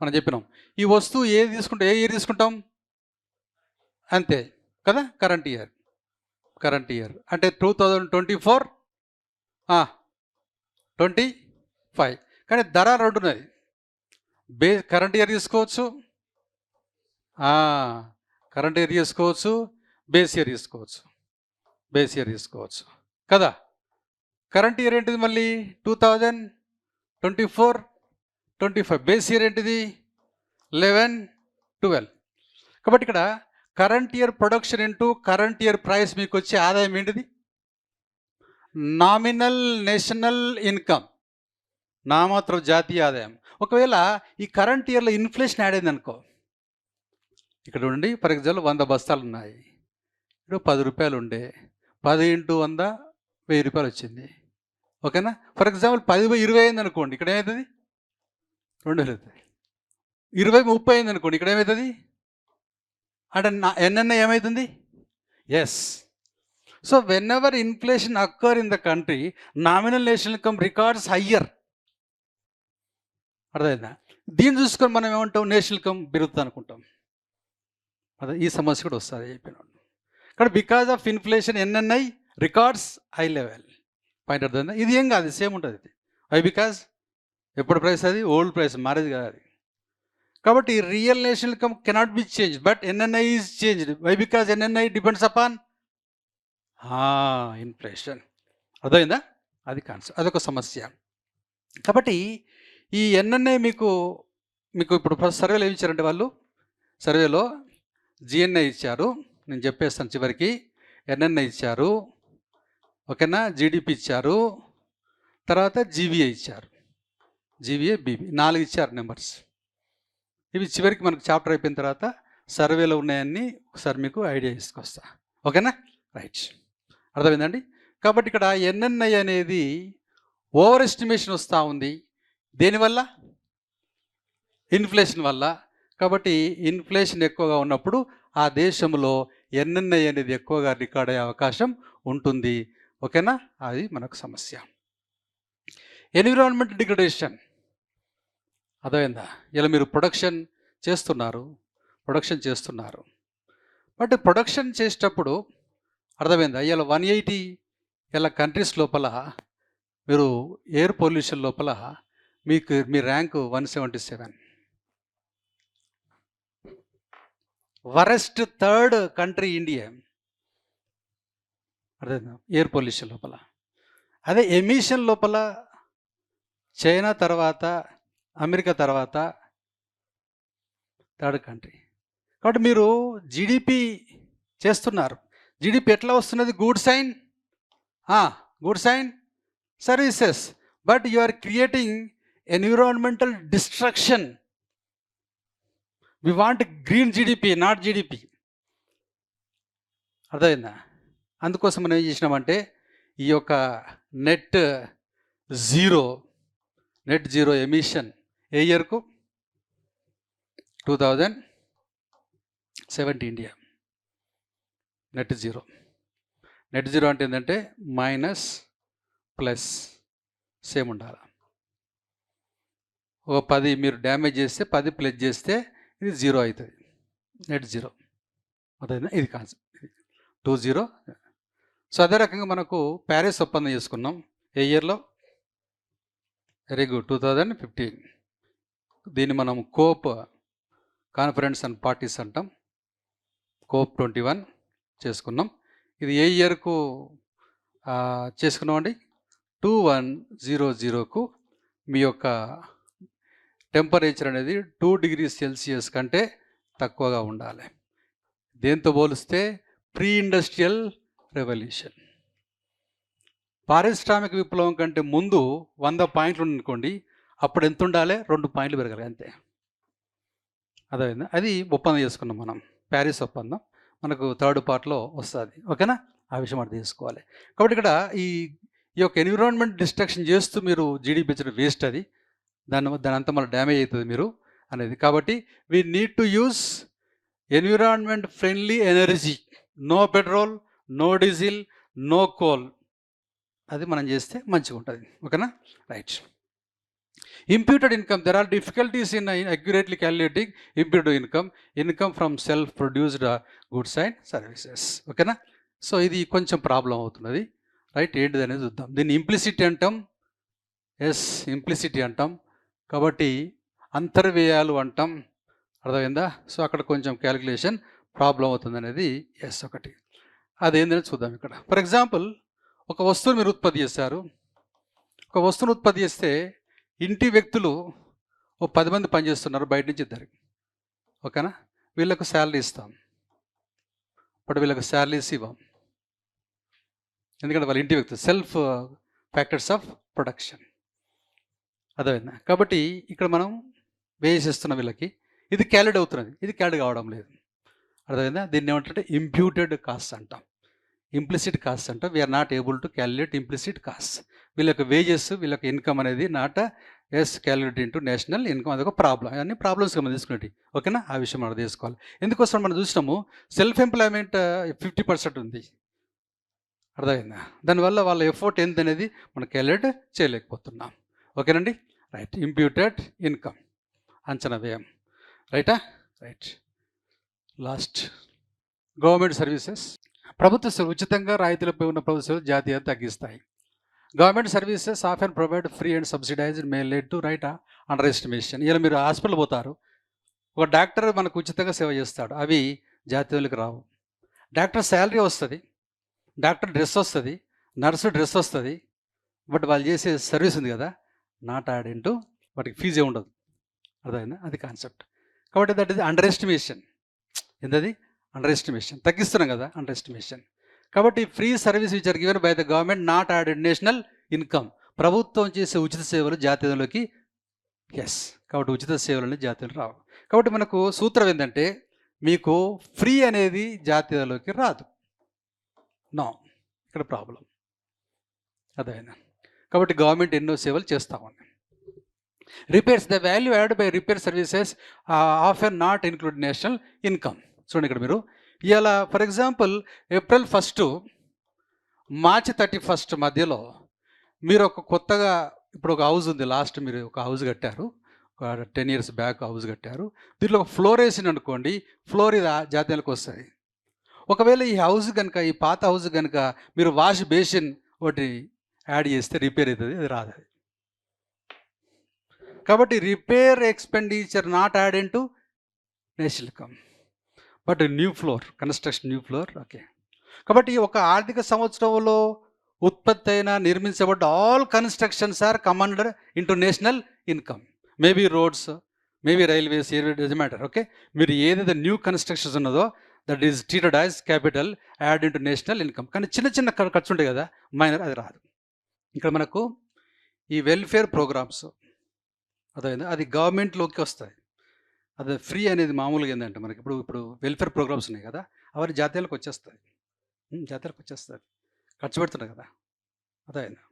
మనం చెప్పినాం. ఈ వస్తువు ఏది తీసుకుంటే ఏ ఇయర్ తీసుకుంటాం అంతే కదా, కరెంట్ ఇయర్ అంటే 2024, 25. కానీ ధర రెండున్నది. కరెంట్ ఇయర్ తీసుకోవచ్చు, కరెంట్ ఇయర్ తీసుకోవచ్చు, బేస్ ఇయర్ తీసుకోవచ్చు కదా. కరెంట్ ఇయర్ ఏంటిది మళ్ళీ 2024, 25. బేస్ ఇయర్ ఏంటిది 11, 12. కాబట్టి ఇక్కడ current year production into current year price మీకు వచ్చే ఆదాయం ఏంటిది? నామినల్ నేషనల్ ఇన్కమ్, నామాత్రం జాతీయ ఆదాయం. ఒకవేళ ఈ కరెంట్ ఇయర్లో ఇన్ఫ్లేషన్ యాడ్ అయింది అనుకో, ఇక్కడ ఉండి ఫర్ ఎగ్జాంపుల్ 100 బస్తాలు ఉన్నాయి, ఇప్పుడు 10 రూపాయలు ఉండే, 10 × 100 1000 రూపాయలు వచ్చింది. ఓకేనా, ఫర్ ఎగ్జాంపుల్ 10/20 అయింది అనుకోండి, ఇక్కడ ఏమవుతుంది? 2000 అవుతుంది. 20/30 అయింది అనుకోండి, ఇక్కడ ఏమవుతుంది? అంటే ఎన్ఎన్ఐ ఏమవుతుంది? Yes. So whenever inflation occur in the country, nominal national income records higher. అర్థమైందా? దీన్ని చూసుకొని మనం ఏమంటాం? నేషనల్ ఇన్కమ్ పెరుగుతుంది అనుకుంటాం. అదే ఈ సమస్య కూడా వస్తుంది చెప్పినాడు. కానీ because of inflation NNI records high level. Point అర్థమైందా? ఇది ఏం కాదు, సేమ్ ఉంటుంది ఇది. వై? బికాజ్ ఎప్పుడు ప్రైస్ అది ఓల్డ్ ప్రైస్, మారేది కాదు అది. కాబట్టి real national income cannot be change, but NNI is changed. Why? Because NNI depends upon inflation. అర్థమైందా? అది కాన్సెప్ట్, అదొక సమస్య. కాబట్టి ఈ ఎన్ఎన్ఐ మీకు ఇప్పుడు ఫస్ట్ సర్వేలో ఏమి ఇచ్చారంటే, వాళ్ళు సర్వేలో జిఎన్ఐ ఇచ్చారు, నేను చెప్పేస్తాను చివరికి. ఎన్ఎన్ఐ ఇచ్చారు, ఓకేనా, జీడిపి ఇచ్చారు, తర్వాత జీవీఏ ఇచ్చారు, జీవీఏ బీబీ 4 ఇచ్చారు నెంబర్స్. ఇవి చివరికి మనకు చాప్టర్ అయిపోయిన తర్వాత సర్వేలో ఉన్నాయన్నీ ఒకసారి మీకు ఐడియా తీసుకొస్తా. ఓకేనా? రైట్, అర్థమైందండి. కాబట్టి ఇక్కడ ఎన్ఎన్ఐ అనేది ఓవర్ ఎస్టిమేషన్ వస్తూ ఉంది. దేనివల్ల? ఇన్ఫ్లేషన్ వల్ల. కాబట్టి ఇన్ఫ్లేషన్ ఎక్కువగా ఉన్నప్పుడు ఆ దేశంలో ఎన్ఎన్ఐ అనేది ఎక్కువగా రికార్డ్ అయ్యే అవకాశం ఉంటుంది. ఓకేనా? అది మనకు సమస్య. ఎన్విరాన్మెంట్ డిగ్రేడేషన్, అర్థమైందా? ఇలా మీరు ప్రొడక్షన్ చేస్తున్నారు, బట్ ప్రొడక్షన్ చేసేటప్పుడు అర్థమైందా? ఇలా 180 ఇలా కంట్రీస్ లోపల మీరు ఎయిర్ పొల్యూషన్ లోపల మీకు మీ rank 177. Worst 3rd country India. అర్థమైందా? ఎయిర్ పొల్యూషన్ లోపల. అదే ఎమిషన్ లోపల చైనా తర్వాత, అమెరికా తర్వాత 3rd కంట్రీ. కాబట్టి మీరు జీడిపి చేస్తున్నారు. జీడిపి ఎట్లా వస్తున్నది? గుడ్ సైన్ services, but you are creating environmental destruction. We want green GDP, not GDP. అర్థమైందా? అందుకోసం మనం ఏం చేసినామంటే ఈ యొక్క నెట్ జీరో ఎమిషన్ ఏ ఇయర్కు? 2070 India net zero. Net zero అంటే ఏంటంటే మైనస్ ప్లస్ సేమ్ ఉండాలి. ఒక 10 మీరు డ్యామేజ్ చేస్తే 10 ప్లస్ చేస్తే ఇది 0 అవుతుంది, నెట్ జీరో. అదైనా ఇది కాన్సెప్ట్ 20. సో అదే రకంగా మనకు ప్యారిస్ ఒప్పందం చేసుకున్నాం ఏ ఇయర్లో? Very good, 2015. దీన్ని మనం కోప్ కాన్ఫరెన్స్ అండ్ పార్టీస్ అంటాం, కోప్ 21 చేసుకున్నాం. ఇది ఏ ఇయర్కు చేసుకున్నామండి? 2100కు మీ యొక్క టెంపరేచర్ అనేది 2 degrees Celsius కంటే తక్కువగా ఉండాలి. దేంతో పోలిస్తే ప్రీ ఇండస్ట్రియల్ రెవల్యూషన్, పారిశ్రామిక విప్లవం కంటే ముందు 100 పాయింట్లు అనుకోండి, అప్పుడు ఎంత ఉండాలి? 2 పాయింట్లు పెరగాలి అంతే. అదైందా? అది ఒప్పందం చేసుకున్నాం మనం, ప్యారిస్ ఒప్పందం. మనకు థర్డ్ పార్ట్లో వస్తుంది, ఓకేనా? ఆ విషయం అర్థం చేసుకోవాలి. కాబట్టి ఇక్కడ ఈ యొక్క ఎన్విరాన్మెంట్ డిస్ట్రక్షన్ చేస్తూ మీరు జీడీపీ పెంచడం వేస్ట్, అది దాని అంతా మళ్ళీ డ్యామేజ్ అవుతుంది మీరు అనేది. కాబట్టి we need to use environment friendly energy, no petrol, no diesel, no coal. అది మనం చేస్తే మంచిగా ఉంటుంది, ఓకేనా? Right. Imputed income, there are difficulties in accurately calculating imputed income from self produced goods and services, ఓకేనా? సో ఇది కొంచెం problem అవుతున్నది, రైట్? ఏంటిది అనేది చూద్దాం. దీన్ని ఇంప్లిసిటీ అంటాం, ఇంప్లిసిటీ అంటాం. కాబట్టి అంతర్వ్యయాలు అంటాం, అర్థమైందా? సో అక్కడ కొంచెం క్యాలిక్యులేషన్ ప్రాబ్లం అవుతుంది అనేది ఒకటి. అదేంటని చూద్దాం ఇక్కడ. ఫర్ ఎగ్జాంపుల్, ఒక వస్తువుని మీరు ఉత్పత్తి చేశారు. ఒక వస్తువును ఉత్పత్తి చేస్తే ఇంటి వ్యక్తులు ఓ 10 మంది పనిచేస్తున్నారు, బయట నుంచి 2, ఓకేనా? వీళ్ళకు శాలరీ ఇస్తాం, ఇప్పుడు వీళ్ళకి శాలరీస్ ఇవ్వం, ఎందుకంటే వాళ్ళ ఇంటి వ్యక్తులు, సెల్ఫ్ ఫ్యాక్టర్స్ ఆఫ్ ప్రొడక్షన్, అర్థమైందా? కాబట్టి ఇక్కడ మనం వేసేస్తున్నాం వీళ్ళకి, ఇది క్యాలిడ్ అవుతున్నది, ఇది క్యాలిడ్ కావడం లేదు, అర్థమైందా? దీన్ని ఏమంటే ఇంప్యూటెడ్ కాస్ట్ అంటాం, ఇంప్లిసిట్ కాస్ట్ అంటాం. We are not able to calculate implicit cost. వీళ్ళ యొక్క వేజెస్, వీళ్ళ యొక్క ఇన్కమ్ అనేది not calculate into national income. అదొక ప్రాబ్లం. అన్ని ప్రాబ్లమ్స్ మనం తీసుకునేవి, ఓకేనా? ఆ విషయం మనం తీసుకోవాలి. ఎందుకోసం మనం చూసినాము, సెల్ఫ్ ఎంప్లాయ్మెంట్ 50% ఉంది, అర్థమైందా? దానివల్ల వాళ్ళ ఎఫర్ట్ ఎంత అనేది మనం క్యాలిక్యులేట్ చేయలేకపోతున్నాం, ఓకేనండి? రైట్. ఇంప్యూటెడ్ ఇన్కమ్, అంచనా వ్యయం, రైటా? రైట్. Last, government services. ప్రభుత్వ సేవలు ఉచితంగా రాయితీలపై ఉన్న ప్రభుత్వ సేవలు జాతీయత తగ్గిస్తాయి. Government services often provide free and subsidised may lead to right underestimation. ఇలా మీరు హాస్పిటల్ పోతారు, ఒక డాక్టర్ మనకు ఉచితంగా సేవ చేస్తాడు, అవి జాతీయులకు రావు. డాక్టర్ శాలరీ వస్తుంది, డాక్టర్ డ్రెస్ వస్తుంది, నర్సు డ్రెస్ వస్తుంది, బట్ వాళ్ళు చేసే సర్వీస్ ఉంది కదా, నాట్ యాడ్ ఇంటూ, వాటికి ఫీజే ఉండదు, అర్థమైందా? అది కాన్సెప్ట్. కాబట్టి దట్ ఈస్ అండర్ ఎస్టిమేషన్. ఏంటది? Under estimation. తగ్గిస్తున్నాం కదా, అండర్ ఎస్టిమేషన్. కాబట్టి free service which are given by the government not added national income. ప్రభుత్వం చేసే ఉచిత సేవలు జాతీయంలోకి కాబట్టి ఉచిత సేవలని జాతీయులు రావు. కాబట్టి మనకు సూత్రం ఏంటంటే, మీకు ఫ్రీ అనేది జాతీయంలోకి రాదు, నో. ఇక్కడ ప్రాబ్లం అదైనా. కాబట్టి గవర్నమెంట్ ఎన్నో సేవలు చేస్తూ ఉంది. Repairs, the value add by repair services often not include national income. చూడండి ఇక్కడ మీరు ఇలా ఫర్ ఎగ్జాంపుల్ ఏప్రిల్ 1 మార్చి 31 మధ్యలో మీరు ఒక కొత్తగా, ఇప్పుడు ఒక హౌస్ ఉంది, లాస్ట్ మీరు ఒక హౌస్ కట్టారు, ఒక 10 years బ్యాక్ హౌస్ కట్టారు, దీంట్లో ఒక ఫ్లోర్ వేసింది అనుకోండి, ఫ్లోర్ ఇది జాతీయాలకు వస్తుంది. ఒకవేళ ఈ హౌస్ కనుక, ఈ పాత హౌస్ కనుక మీరు వాష్ బేసిన్ ఒకటి యాడ్ చేస్తే రిపేర్ అవుతుంది, అది రాదు. కాబట్టి repair expenditure not add into national income, but new floor, construction new floor, okay. కాబట్టి ఒక ఆర్థిక సంవత్సరంలో ఉత్పత్తి అయిన నిర్మించబడ్డ all constructions are come under into national income. Maybe roads, maybe railways, doesn't matter, okay. మీరు ఏదైతే న్యూ కన్స్ట్రక్షన్స్ ఉన్నదో that is treated as capital add into national income. కానీ చిన్న చిన్న ఖర్చు ఉంటాయి కదా, మైనర్, అది రాదు. ఇక్కడ మనకు ఈ వెల్ఫేర్ ప్రోగ్రామ్స్, అదైంది, అది గవర్నమెంట్లోకి వస్తాయి. అది ఫ్రీ అనేది మామూలుగా ఏంటంటే మనకి ఇప్పుడు వెల్ఫేర్ ప్రోగ్రామ్స్ ఉన్నాయి కదా, అవన్నీ జాతీయాలకు వచ్చేస్తాయి, జాతీయాలకు వచ్చేస్తాయి, ఖర్చు పెడుతున్నాయి కదా, అదైంది,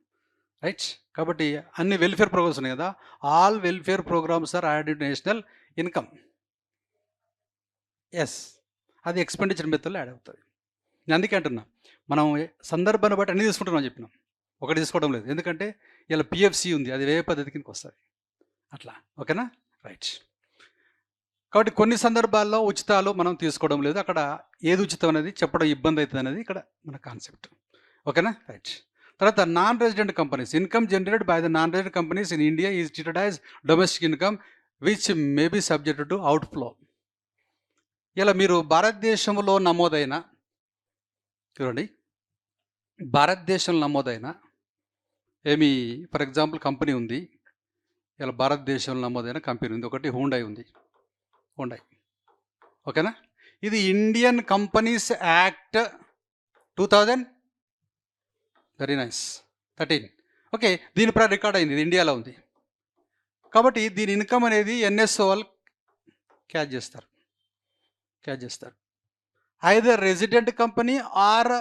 రైట్. కాబట్టి అన్ని వెల్ఫేర్ ప్రోగ్రామ్స్ ఉన్నాయి కదా, all welfare programmes are added national income. అది ఎక్స్పెండిచర్ మెథడ్లో యాడ్ అవుతుంది. నేను అందుకే అంటున్నా, మనం సందర్భాన్ని బట్టి అన్నీ తీసుకుంటున్నాం చెప్పినాం, ఒకటి తీసుకోవడం లేదు. ఎందుకంటే ఇలా పిఎఫ్సి ఉంది, అది వేరే పద్ధతి కిందకి వస్తుంది అట్లా. ఓకేనా? రైట్. కాబట్టి కొన్ని సందర్భాల్లో ఉచితాలు మనం తీసుకోవడం లేదు. అక్కడ ఏది ఉచితం అనేది చెప్పడం ఇబ్బంది అవుతుంది అనేది ఇక్కడ మన కాన్సెప్ట్. ఓకేనా? రైట్. తర్వాత non resident companies, income generated by the non resident companies in India is treated as domestic income which may be subject to outflow. ఇలా మీరు భారతదేశంలో నమోదైన, చూడండి, భారతదేశంలో నమోదైన ఏమి, ఫర్ ఎగ్జాంపుల్ కంపెనీ ఉంది, ఇలా భారతదేశంలో నమోదైన కంపెనీ ఉంది, ఒకటి హూండై ఉంది, హూండై. ఓకేనా? ఇది Indian companies act 2000, very nice, 13. Okay, దీని ప్రకారం రికార్డ్ అయింది, ఇది ఇండియాలో ఉంది. కాబట్టి దీని ఇన్కమ్ అనేది ఎన్ఎస్ఓ వాళ్ళు క్యాచ్ చేస్తారు. Either resident company or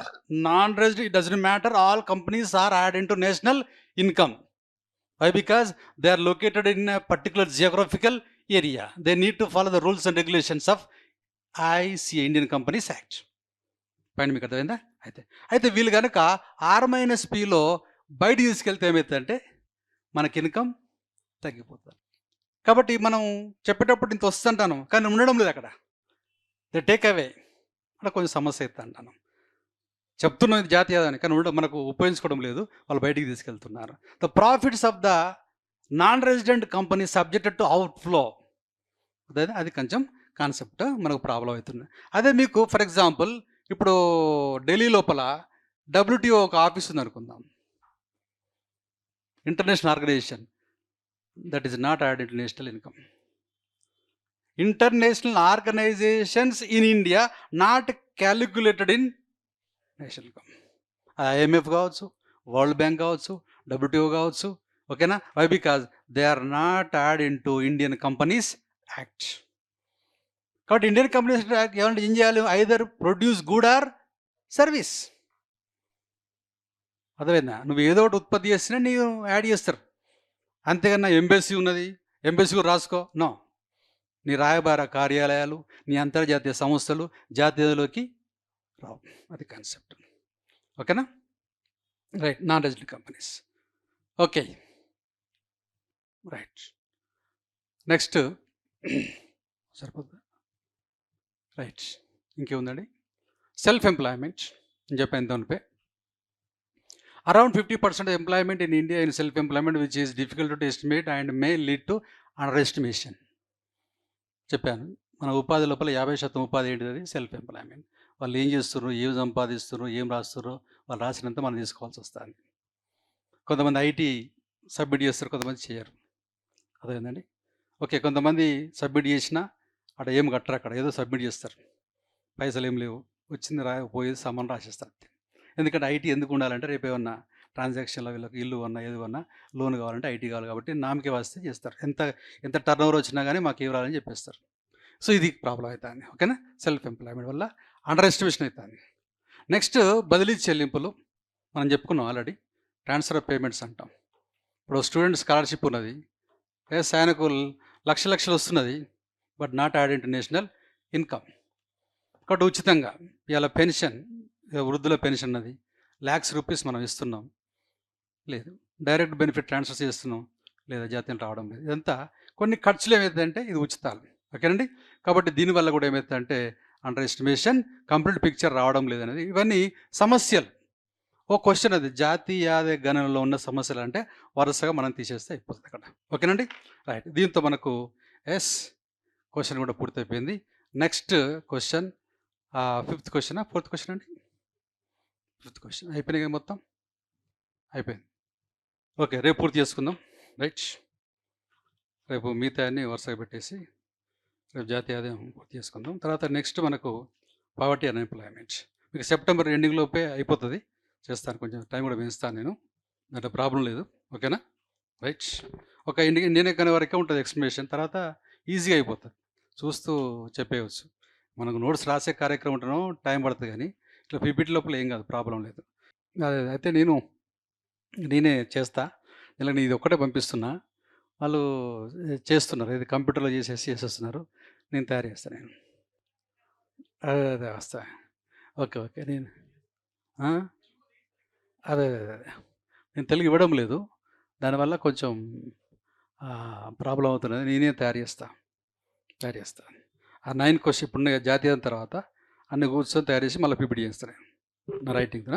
non resident, it doesn't matter, all companies are add in to national income. Why? Because they are located in a particular geographical area. They need to follow the rules and regulations of ICA, Indian Companies Act. Point మీకు అర్థమైందా? అయితే వీళ్ళు కనుక R-Pలో బయట తీసుకెళ్తే ఏమవుతుందంటే మనకి income తగ్గిపోతుంది. కాబట్టి మనం చెప్పేటప్పుడు ఇంత వస్తుంటాను, కానీ ఉండడం లేదు అక్కడ, దే టేక్ అవే, అక్కడ కొంచెం సమస్య అవుతుంది అంటాను. చెప్తున్నాం ఇది జాతీయ అని, కానీ మనకు ఉపయోగించుకోవడం లేదు, వాళ్ళు బయటికి తీసుకెళ్తున్నారు. The profits of the non resident company subjected to outflow, అది కొంచెం కాన్సెప్ట్ మనకు ప్రాబ్లం అవుతుంది. అదే మీకు ఫర్ ఎగ్జాంపుల్ ఇప్పుడు ఢిల్లీ లోపల WTO ఒక ఆఫీస్ ఉంది అనుకుందాం, international organisation, that is not add in national income. International organisations in India not calculated in national income. IMF కావచ్చు, వరల్డ్ బ్యాంక్ కావచ్చు, WTO కావచ్చు. ఓకేనా? Why? Because they are not add in to Indian companies act. కాబట్టి Indian companies act ఏమంటే ఏం చేయాలి? Either produce good or service. అర్థమైందా? నువ్వు ఏదో ఒకటి ఉత్పత్తి చేసినా నీవు యాడ్ చేస్తారు, అంతేగాని ఎంబెసీ ఉన్నది, ఎంబెసీ కూడా రాసుకో, నో. నీ రాయబార కార్యాలయాలు, నీ అంతర్జాతీయ సంస్థలు జాతీయలోకి రావు, అది కాన్సెప్ట్. ఓకేనా? Right. Non resident companies. Okay, right. Next సరిపోతుందా? రైట్. ఇంకేముందండి? సెల్ఫ్ ఎంప్లాయ్మెంట్ అని చెప్పాను దానిపై. Around 50% employment in India in self employment which is difficult to estimate and May lead to under estimation చెప్పాను. మన ఉపాధి లోపల 50% ఉపాధి ఏంటిది? Self employment. వాళ్ళు ఏం చేస్తున్నారు, ఏం సంపాదిస్తున్నారు, ఏం రాస్తున్నారు, వాళ్ళు రాసినంత మనం తీసుకోవాల్సి వస్తుంది. కొంతమంది ఐటీ సబ్మిట్ చేస్తారు, కొంతమంది చేయరు, అదేందండి. ఓకే, కొంతమంది సబ్మిట్ చేసినా అక్కడ ఏం కట్టరు, అక్కడ ఏదో సబ్మిట్ చేస్తారు, పైసలు ఏం లేవు, వచ్చింది పోయేది సామాన్ రాసేస్తారు. ఎందుకంటే ఐటీ ఎందుకు ఉండాలంటే రేపు ఏమన్నా ట్రాన్సాక్షన్లో వీళ్ళకి ఇల్లు ఉన్నా ఏది ఉన్నా లోన్ కావాలంటే ఐటీ కావాలి, కాబట్టి నామకే వస్తే చేస్తారు. ఎంత టర్న్ ఓవర్ వచ్చినా కానీ మాకు ఏం రాలని చెప్పేస్తారు. సో ఇది ప్రాబ్లం అవుతుంది. ఓకేనా? సెల్ఫ్ ఎంప్లాయ్మెంట్ వల్ల అండర్ ఎస్టిమేషన్ అవుతుంది. నెక్స్ట్ బదిలీ చెల్లింపులు మనం చెప్పుకున్నాం ఆల్రెడీ, ట్రాన్స్ఫర్ ఆఫ్ పేమెంట్స్ అంటాం. ఇప్పుడు స్టూడెంట్ స్కాలర్షిప్ ఉన్నది, ఆయనకు లక్షలు వస్తున్నది, but not add in to national income. కాబట్టి ఉచితంగా ఇలా పెన్షన్, వృద్ధుల పెన్షన్ అది ₹1,00,000 మనం ఇస్తున్నాం, లేదు. డైరెక్ట్ బెనిఫిట్ ట్రాన్స్ఫర్ చేస్తున్నాం, లేదా జాతీయం రావడం లేదు. ఇదంతా కొన్ని ఖర్చులు ఏమవుతుందంటే ఇది ఉచితాలు. ఓకేనండి? కాబట్టి దీనివల్ల కూడా ఏమవుతుందంటే అండర్ ఎస్టిమేషన్, కంప్లీట్ పిక్చర్ రావడం లేదనేది, ఇవన్నీ సమస్యలు. ఓ క్వశ్చన్, అది జాతీయ గణనలో ఉన్న సమస్యలు అంటే వరుసగా మనం తీసేస్తే అయిపోతుంది అక్కడ. ఓకేనండి? రైట్. దీంతో మనకు క్వశ్చన్ కూడా పూర్తయిపోయింది. Next question, 5th question, 4th question అండి? 5th క్వశ్చన్ అయిపోయినాయి, మొత్తం అయిపోయింది. ఓకే, రేపు పూర్తి చేసుకుందాం. రైట్. రేపు మిగతా అన్ని వరుసగా పెట్టేసి రేపు జాతీయ ఆదాయం పూర్తి చేసుకుందాం. తర్వాత నెక్స్ట్ మనకు పావర్టీ అండ్ అన్ఎంప్లాయ్మెంట్. మీకు సెప్టెంబర్ ఎండింగ్ లోపే అయిపోతుంది, చేస్తాను, కొంచెం టైం కూడా పెంచుతాను నేను, దాంట్లో ప్రాబ్లం లేదు. ఓకేనా? రైట్. ఒక ఇండియన్ ఎకానమీ వరకే ఉంటుంది ఎక్స్ప్లెనేషన్, తర్వాత ఈజీగా అయిపోతుంది, చూస్తూ చెప్పేయవచ్చు. మనకు నోట్స్ రాసే కార్యక్రమం ఉంటున్నాం, టైం పడుతుంది, కానీ ఇట్లా పీపీటీ లోపల ఏం కాదు, ప్రాబ్లం లేదు. అదే అయితే నేనే చేస్తా, ఇలా ఇది ఒక్కటే పంపిస్తున్నా, వాళ్ళు చేస్తున్నారు, ఇది కంప్యూటర్లో చేసేస్తున్నారు, నేను తయారు చేస్తాను. నేను అదే వస్తా. ఓకే, నేను ఆ? అదే అదే అదే. నేను తెలుగు ఇవ్వడం లేదు, దానివల్ల కొంచెం ప్రాబ్లం అవుతున్నది. నేనే తయారు చేస్తా. ఆ 9 క్వశ్చన్ ఇప్పుడు జాతీయం తర్వాత అన్ని కూర్చొని తయారు చేసి మళ్ళీ పీపీటీ చేస్తాను నా రైటింగ్.